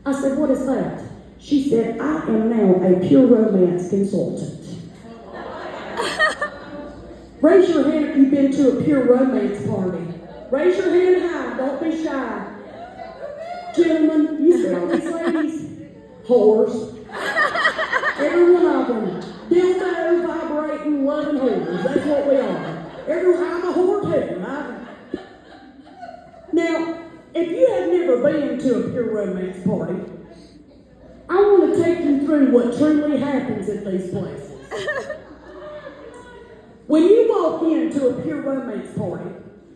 [SPEAKER 1] I said, what is that? She said, I am now a pure romance consultant. Raise your hand if you've been to a pure romance party. Raise your hand high. Don't be shy. Gentlemen, you see all these ladies? Whores. Every one of them. Dildo, vibrating, loving whores. That's what we are. I'm a whore too. Now, if you have never been to a pure romance party, I want to take you through what truly happens at these places. When you walk into a pure romance party,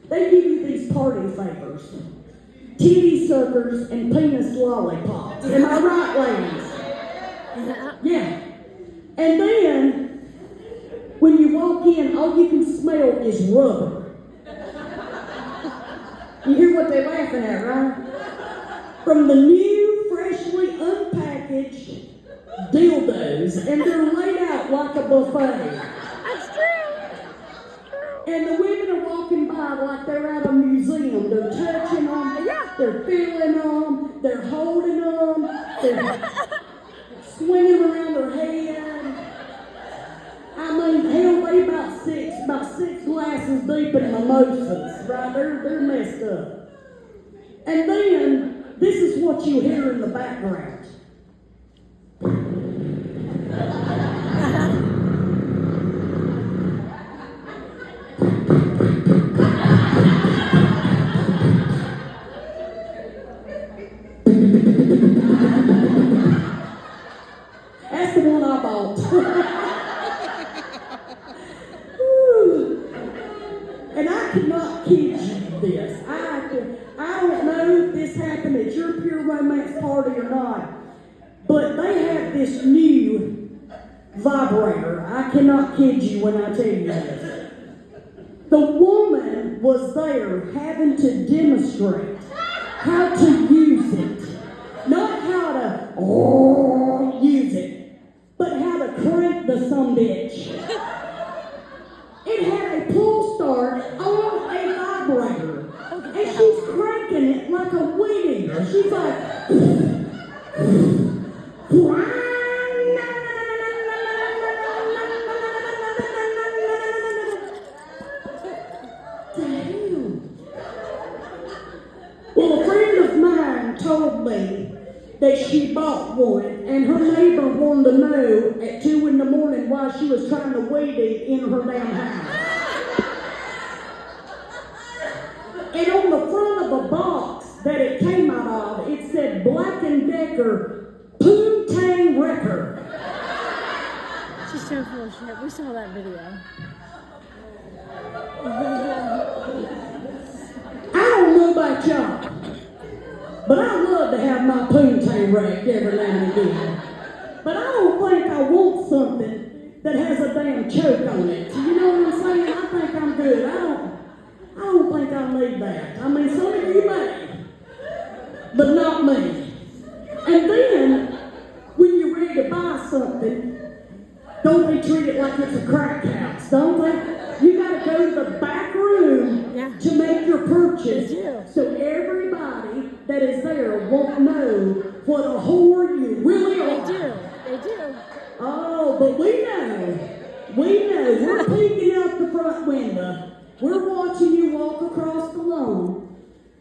[SPEAKER 1] they give you these party favors. Titty suckers and penis lollipops. Am I right, ladies? Yeah. And then, when you walk in, all you can smell is rubber. You hear what they're laughing at, right? From the new, freshly unpackaged dildos, and they're laid out like a buffet.
[SPEAKER 2] That's true.
[SPEAKER 1] And the women are walking by like they're at a museum. They're touching them, they're feeling them, they're holding them, they're swinging around their head. I mean, hell, they about six glasses deep in mimosas, right? They're messed up. And then, this is what you hear in the background. That's the one I bought. And I cannot kid you this. I don't know if this happened at your pure romance party or not, but they have this new vibrator. I cannot kid you when I tell you this. The woman was there having to demonstrate how to use it. Not how to use it, but how to crank the sumbitch. It had a pull start on a vibrator. And she's cranking it like a weed eater. She's like, damn. Well, a friend of mine told me that she bought one, and her neighbor wanted to know at 2 in the morning why she was trying to weed eat in her damn house. And on the front of the box that it came out of, it said Black & Decker Poontang Wrecker.
[SPEAKER 2] so full of shit. We saw that video.
[SPEAKER 1] I don't know about y'all, but I love to have my poontang wrecked every now and again. But I don't think I want something that has a damn choke on it. You know what I'm saying? I think I'm good. I don't think I need that. I mean, some of you may, but not me. And then, when you're ready to buy something, don't they treat it like it's a crack house, don't they? You gotta go to the back room to make your purchase, so everybody that is there won't know what a whore you really are.
[SPEAKER 2] They do.
[SPEAKER 1] Oh, but we know. We're peeking out the front window. We're watching you walk across the lawn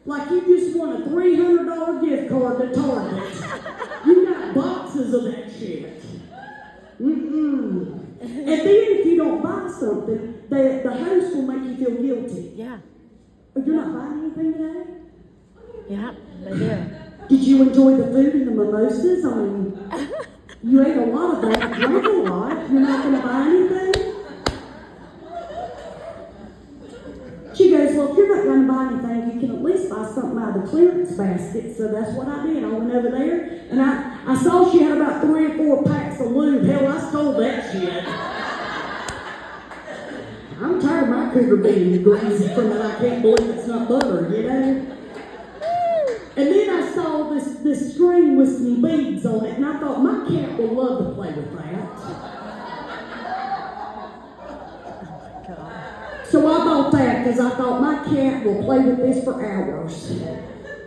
[SPEAKER 1] like you just won a $300 gift card to Target. You got boxes of that shit. And then if you don't buy something, the host will make you feel guilty.
[SPEAKER 2] Yeah.
[SPEAKER 1] Oh, you're not buying anything today?
[SPEAKER 2] Yeah, they do.
[SPEAKER 1] Did you enjoy the food and the mimosas? I mean, you ate a lot of that, drank a lot. You're not going to buy anything? She goes, well, if you're not going to buy anything, you can at least buy something out of the clearance basket. So that's what I did. I went over there, and I saw she had about 3 or 4 packs of lube. Hell, I stole that shit. I'm tired of my cougar being greasy from it. I can't believe it's not butter, you know? And then I saw this string with some beads on it, and I thought, my cat will love to play with that. So I bought that because I thought my cat will play with this for hours.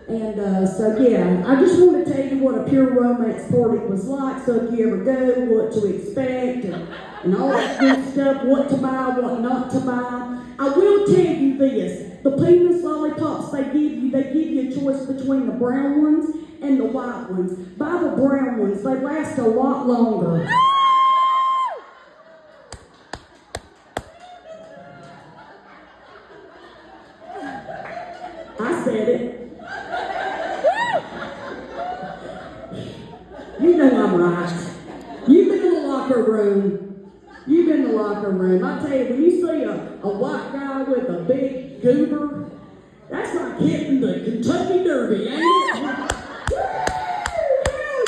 [SPEAKER 1] And so yeah, I just want to tell you what a pure romance party was like. So if you ever go, what to expect and all that good stuff, what to buy, what not to buy. I will tell you this, the penis lollipops they give you a choice between the brown ones and the white ones. Buy the brown ones, they last a lot longer. I said it. You know I'm right. You've been in the locker room. I tell you, when you see a white guy with a big goober, that's like hitting the Kentucky Derby, ain't it? Hell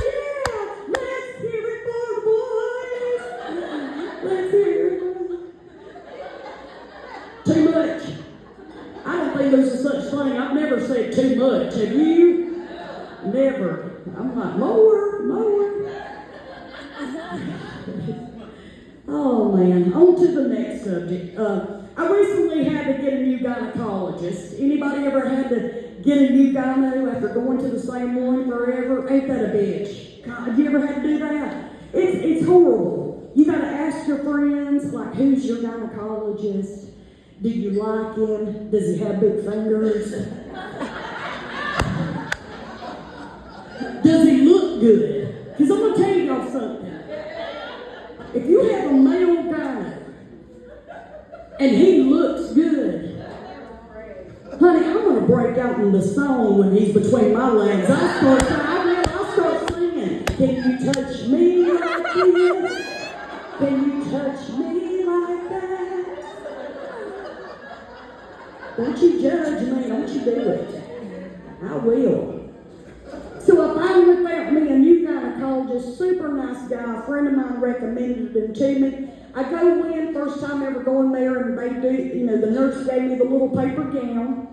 [SPEAKER 1] yeah! Let's hear it for the boys! Let's hear it. Too much. I don't think there's a such thing. I've never said too much. Have you? Never. I'm like, more. Oh man, on to the next subject. I recently had to get a new gynecologist. Anybody ever had to get a new gyno after going to the same one forever? Ain't that a bitch? God, have you ever had to do that? It's horrible. You gotta ask your friends, like, who's your gynecologist? Do you like him? Does he have big fingers? Does he look good? Because I'm going to tell y'all something. If you have a male guy and he looks good, honey, I'm going to break out in the song when he's between my legs. I'll start singing. Can you touch me like this? Can you touch me like that? Don't you judge me, don't you do it. I will. So I finally found me a new gynecologist, super nice guy, a friend of mine recommended him to me. I go in, first time ever going there, and they do, the nurse gave me the little paper gown.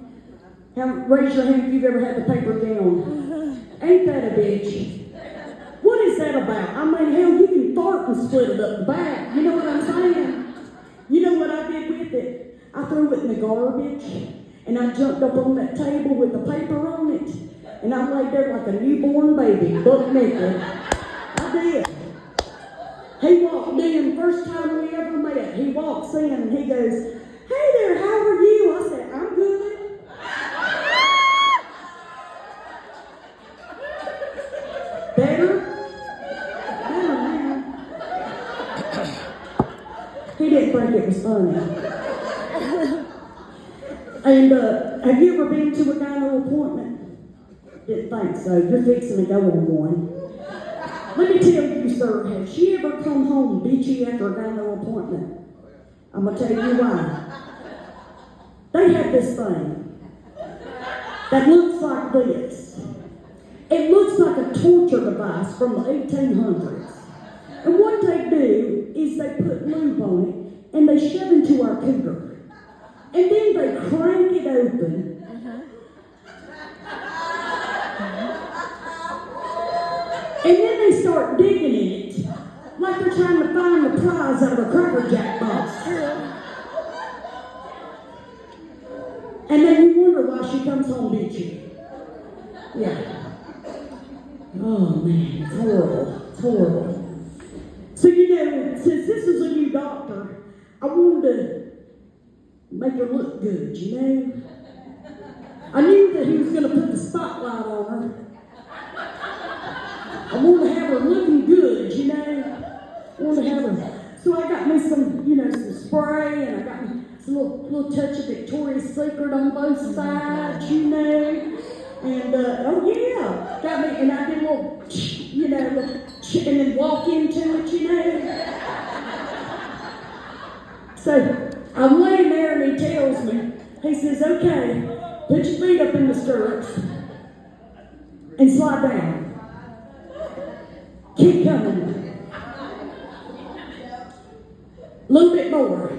[SPEAKER 1] Raise your hand if you've ever had the paper gown. Ain't that a bitch? What is that about? I mean, hell, you can fart and split it up the back. You know what I'm saying? You know what I did with it? I threw it in the garbage, and I jumped up on that table with the paper on it, and I laid there like a newborn baby, buck naked. I did. He walked in, first time we ever met. He walks in and he goes, "Hey there, how are you?" I said, "I'm good." Better now. He didn't think it was funny. And have you ever been to a gyno appointment? Didn't think so. You're fixing to go on one. Let me tell you, sir, has she ever come home bitchy after a gyno appointment? I'm going to tell you why. They have this thing that looks like this. It looks like a torture device from the 1800s. And what they do is they put lube on it and they shove into our cougar. And then they crank it open. And then they start digging in it like they're trying to find the prize out of a Cracker Jack box. And then you wonder why she comes home bitchy. Yeah. Oh man, it's horrible. It's horrible. So since this is a new doctor, I wanted to make her look good, I knew that he was going to put the spotlight on her. I wanted to have her looking good, I wanted to have her. So I got me some, some spray, and I got me some little touch of Victoria's Secret on both sides, And, oh yeah, got me, and I did a little, and then walk into it, So I'm laying there and he tells me, he says, okay, put your feet up in the stirrups and slide down. Keep coming. A little bit more.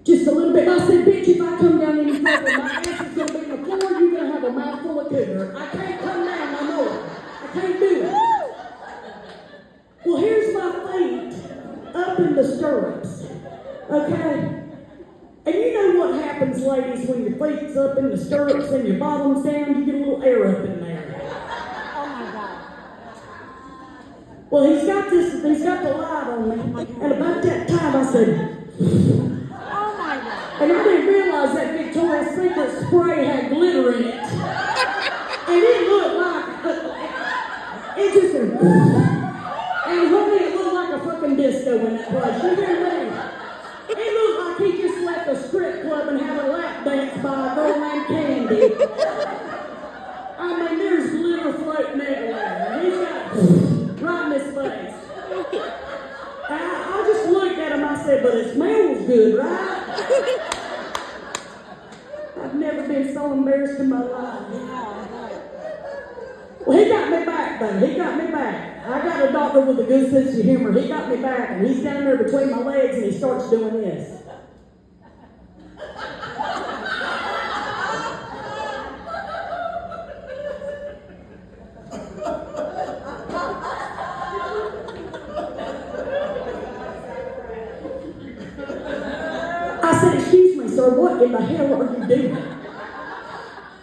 [SPEAKER 1] Just a little bit. I said, bitch, if I come down any further, my ass is going to be on the floor, you're going to have a mouthful of cougar. I can't come down no more. I can't do it. Well, here's my feet up in the stirrups. Okay? And you know what happens, ladies, when your feet's up in the stirrups and your bottom's down, you get a little air up in there. Well, he's got the light on me, and about that time I said,
[SPEAKER 2] Oh my God.
[SPEAKER 1] and I didn't realize that Victoria's Secret spray had glitter in it. And it looked like, it just, and honey, it looked like a fucking disco in that place. You hear me? It looked like he just left a strip club and had a lap dance by a girl named Candy. I mean, there's glitter floating everywhere. He's got right in his face. I just looked at him, I said, but it smells good, right? I've never been so embarrassed in my life. Well, he got me back, though. He got me back. I got a doctor with a good sense of humor. He got me back, and he's down there between my legs, and he starts doing this. I said, excuse me, sir, what in the hell are you doing?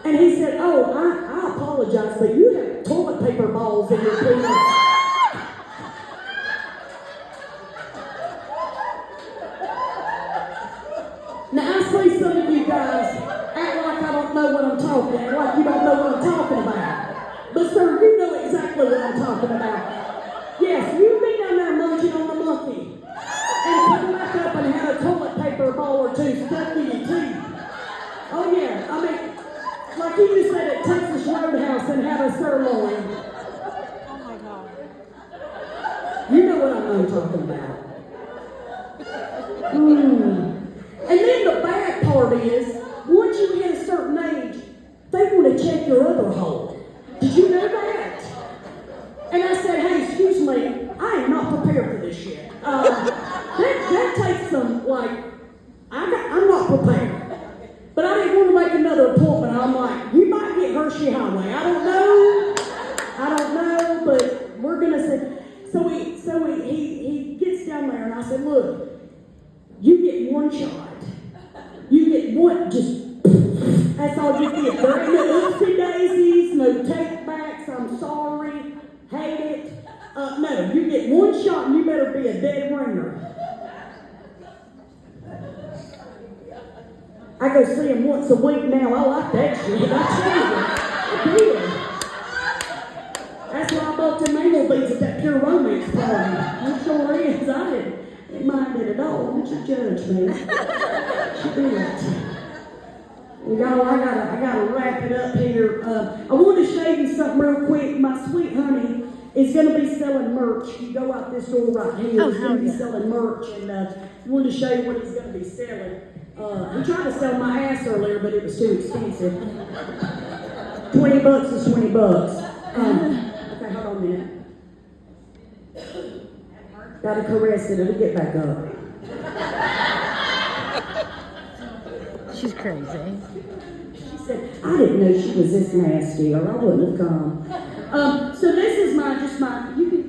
[SPEAKER 1] And he said, oh, I apologize, but you have toilet paper balls in your penis. Now, I see some of you guys act like I don't know what I'm talking about, like you don't know what I'm talking about. But, sir, you know exactly what I'm talking about. Yes, you've been down there munching on the monkey and come back up and had a toilet paper ball or two stuck in your teeth. Oh, yeah, I mean, like you just said at Texas Roadhouse and had a sirloin.
[SPEAKER 2] Oh my God.
[SPEAKER 1] You know what I'm talking about. And then the bad part is, once you hit a certain age, they want to check your other hole. Did you know that? And I said, hey, excuse me, I am not prepared for this shit. That takes some, I'm not prepared. But I didn't want to make another appointment. I'm like, you might get Hershey Highway. I don't know, but we're going to say. So he gets down there, and I said, look, you get one shot. You get one, just, that's all you get. There ain't no oopsie daisies, no take backs, I'm sorry, hate it. No, you get one shot, and you better be a dead ringer. I go see him once a week now. I like that shit. I tell you, I do. That's why I bought them anal beads at that Pure Romance party. It sure is. I didn't mind it at all. Don't you judge me. She did. Y'all, I gotta wrap it up here. I want to show you something real quick. My sweet honey is going to be selling merch. You go out this door right here. He's going to be selling merch, and I wanted to show you what he's going to be selling. He tried to sell my ass earlier, but it was too expensive. $20 is $20. Okay, hold on a minute. Gotta caress it. It'll get back up.
[SPEAKER 2] She's crazy.
[SPEAKER 1] She said, I didn't know she was this nasty, or I wouldn't have come. So this is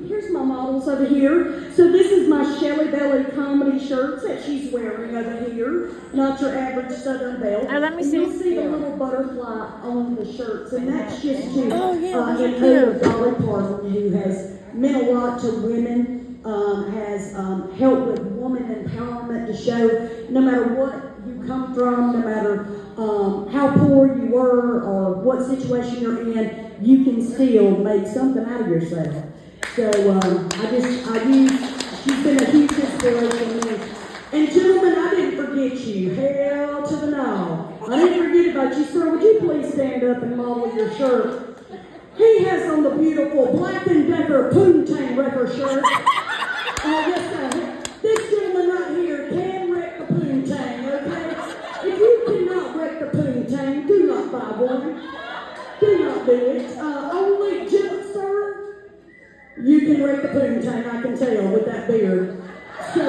[SPEAKER 1] here's my models over here. So this is my Shellybelly comedy shirts that she's wearing over here. Not your average Southern Belle.
[SPEAKER 2] Let me
[SPEAKER 1] and
[SPEAKER 2] see.
[SPEAKER 1] You'll see the little butterfly on the shirts, and that's just to
[SPEAKER 2] those are
[SPEAKER 1] in honor of Dolly Parton, who has meant a lot to women, has helped with woman empowerment to show no matter what you come from, no matter how poor you were or what situation you're in, you can still make something out of yourself. So she's been a huge inspiration to me. And gentlemen, I didn't forget you. Hell to the no. I didn't forget about you, sir. Would you please stand up and model your shirt? He has on the beautiful Black & Decker Poontang Wrecker shirt. Yes, sir. This gentleman right here can wreck the Poontang, okay? If you cannot wreck the Poontang, do not buy one. Do not do it. Only just, sir, you can wreck the Poontang, I can tell, with that beard. So,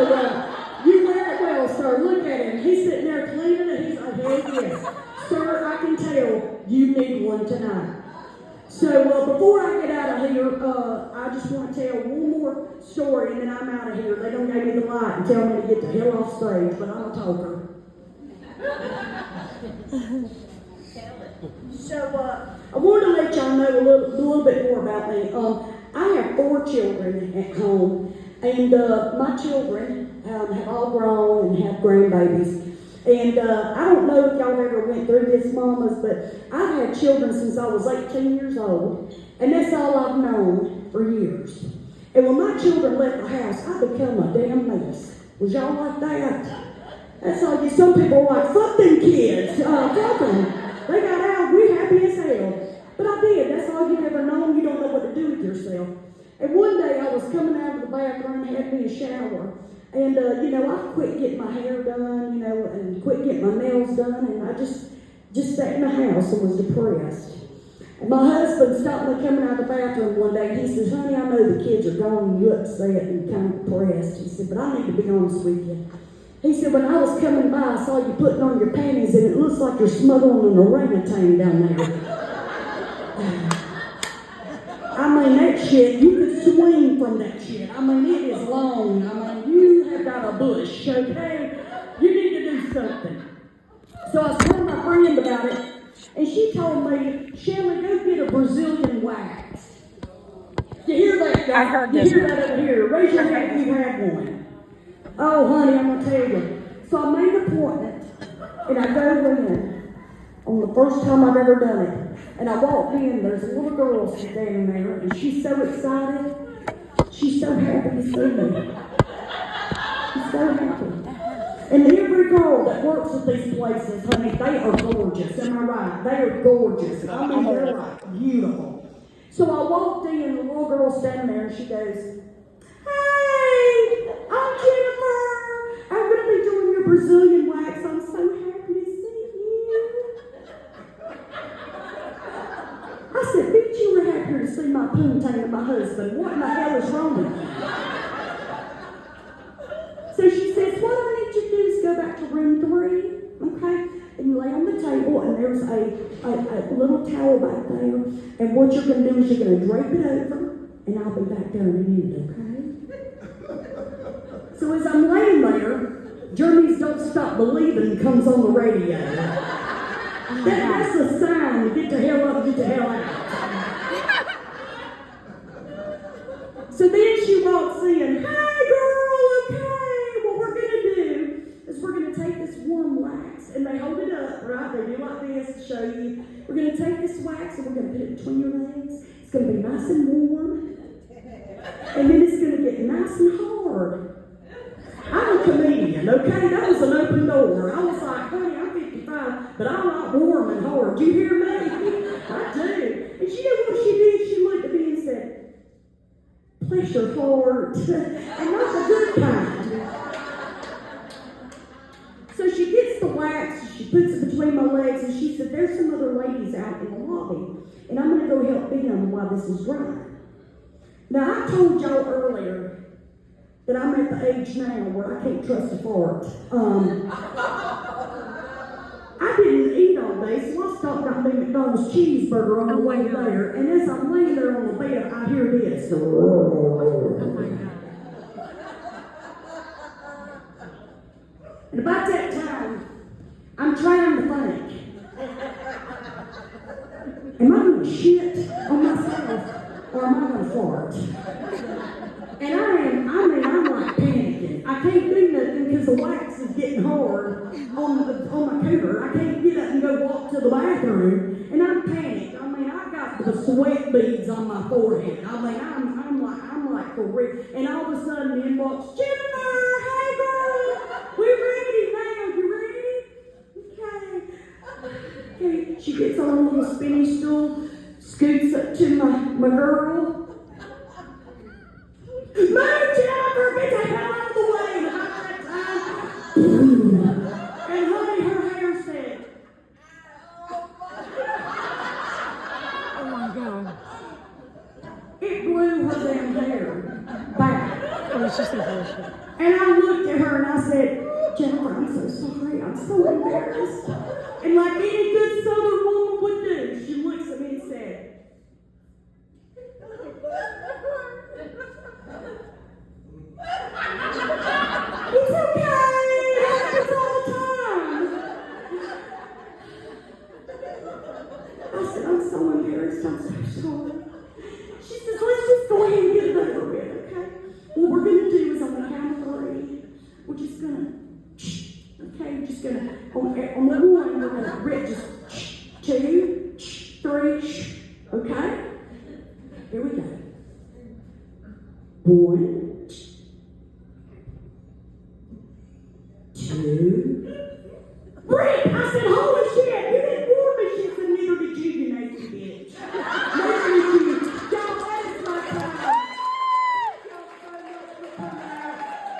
[SPEAKER 1] you wear it well, sir. Look at him. He's sitting there cleaning it. He's like, hey, yes. Sir, I can tell you need one tonight. So before I get out of here, I just want to tell one more story and then I'm out of here. They don't give me the light and tell me to get the hell off stage, but I'm a talker. So I wanted to let y'all know a little bit more about me. I have 4 children at home, and my children have all grown and have grandbabies. And I don't know if y'all ever went through this, mamas, but I've had children since I was 18 years old, and that's all I've known for years. And when my children left the house, I become a damn mess. Was y'all like that? That's all you, some people are like, fuck them kids, fuck them. They got out, we're happy as hell. But I did, that's all you've ever known, you don't know what to do with yourself. And one day I was coming out of the bathroom, had me a shower, and I quit getting my hair done, and quit getting my nails done, and I just sat in the house and was depressed. And my husband stopped me coming out of the bathroom one day, and he says, honey, I know the kids are gone, and you're upset and kind of depressed. He said, but I need to be honest with you. He said, when I was coming by, I saw you putting on your panties, and it looks like you're smuggling an orangutan down there. I mean, that shit, you could swing from that shit. I mean, it is long. I mean, you have got a bush, okay? You need to do something. So I was telling my friend about it, and she told me, Shelly, go get a Brazilian wax. You hear that?
[SPEAKER 2] I heard this.
[SPEAKER 1] You hear that over here? Raise your hand if you had one. Oh, honey, I'm going to tell you. So I made an appointment, and I go in on the first time I've ever done it. And I walked in, there's a little girl standing there, and she's so excited. She's so happy to see me. She's so happy. And every girl that works at these places, honey, they are gorgeous. Am I right? They are gorgeous. I mean, they're like beautiful. So I walked in, and the little girl standing there, and she goes, hey, I'm Jennifer. I'm going to be doing your Brazilian wax. I'm so happy to see you. I said, bitch, you were happier to see my poontang than my husband. What in the hell is wrong with you? So she says, what I need you to do is go back to room 3, okay? And you lay on the table, and there's a little towel back there. And what you're going to do is you're going to drape it over, and I'll be back there in a minute, okay? So as I'm laying there, Jeremy's Don't Stop Believing comes on the radio. That's a sign to get the hell up and get the hell out. So then she walks in, hey girl, okay, what we're going to do is we're going to take this warm wax, and they hold it up, right? They do like this to show you. We're going to take this wax and we're going to put it between your legs. It's going to be nice and warm, and then it's going to get nice and hard. I'm a comedian, okay? That was an open door. I was like, honey, I'm 55. 45, but I like warm and hard. Do you hear me? I do. And she knew what she did. She looked at me and said, bless your heart, and not the good kind. So she gets the wax, she puts it between my legs, and she said, there's some other ladies out in the lobby, and I'm going to go help them while this is drying. Now, I told y'all earlier that I'm at the age now where I can't trust a fart. I didn't eat all day, so I stopped got me McDonald's cheeseburger on the way there, and as I'm laying there on the bed, I hear this.
[SPEAKER 2] Oh my God.
[SPEAKER 1] And about that time, I'm trying to think, am I going to shit on myself or am I going to fart? And I'm like panicking. I can't do nothing because the wax is getting hard on my cooter. I can't get up and go walk to the bathroom. And I'm panicked. I got the sweat beads on my forehead. I'm like for real. And all of a sudden in walks Jennifer, hey girl, we're ready now. You ready? Okay. She gets on a little spinny stool, scoots up to my girl. Move, Jennifer, get the hell out of the way. And about that time, and honey, her hair said,
[SPEAKER 2] Oh my God.
[SPEAKER 1] it blew her damn hair back.
[SPEAKER 2] Oh, it's just a bullshit.
[SPEAKER 1] And I looked at her and I said, Jennifer, I'm so sorry. I'm so embarrassed. And like any good Southern woman would do, she looks at me and said, it's okay. It happens all the time. I said, I'm so embarrassed. I'm so sorry. She says, let's just go ahead and get it over with, okay? What we're going to do is on the count of 3, we're just going to, okay, just going to, on the 1, we're going to rip just 2, 3, okay? Here we go. 1, 2, rip! I said, holy shit, you didn't warn me. She said, neither did you, you nasty bitch. Neither did you. Y'all, that is my time.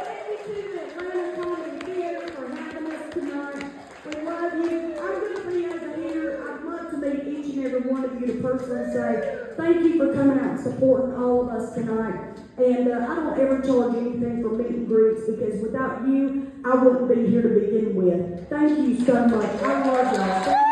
[SPEAKER 1] Thank you to the Atlanta Comedy Theater for having us tonight. We love you. I'm going to be over here. I'd love to meet each and every one of you to personally say thank you for coming out and supporting all of us tonight. And I don't ever charge anything for meet and greets because without you, I wouldn't be here to begin with. Thank you so much. I love y'all.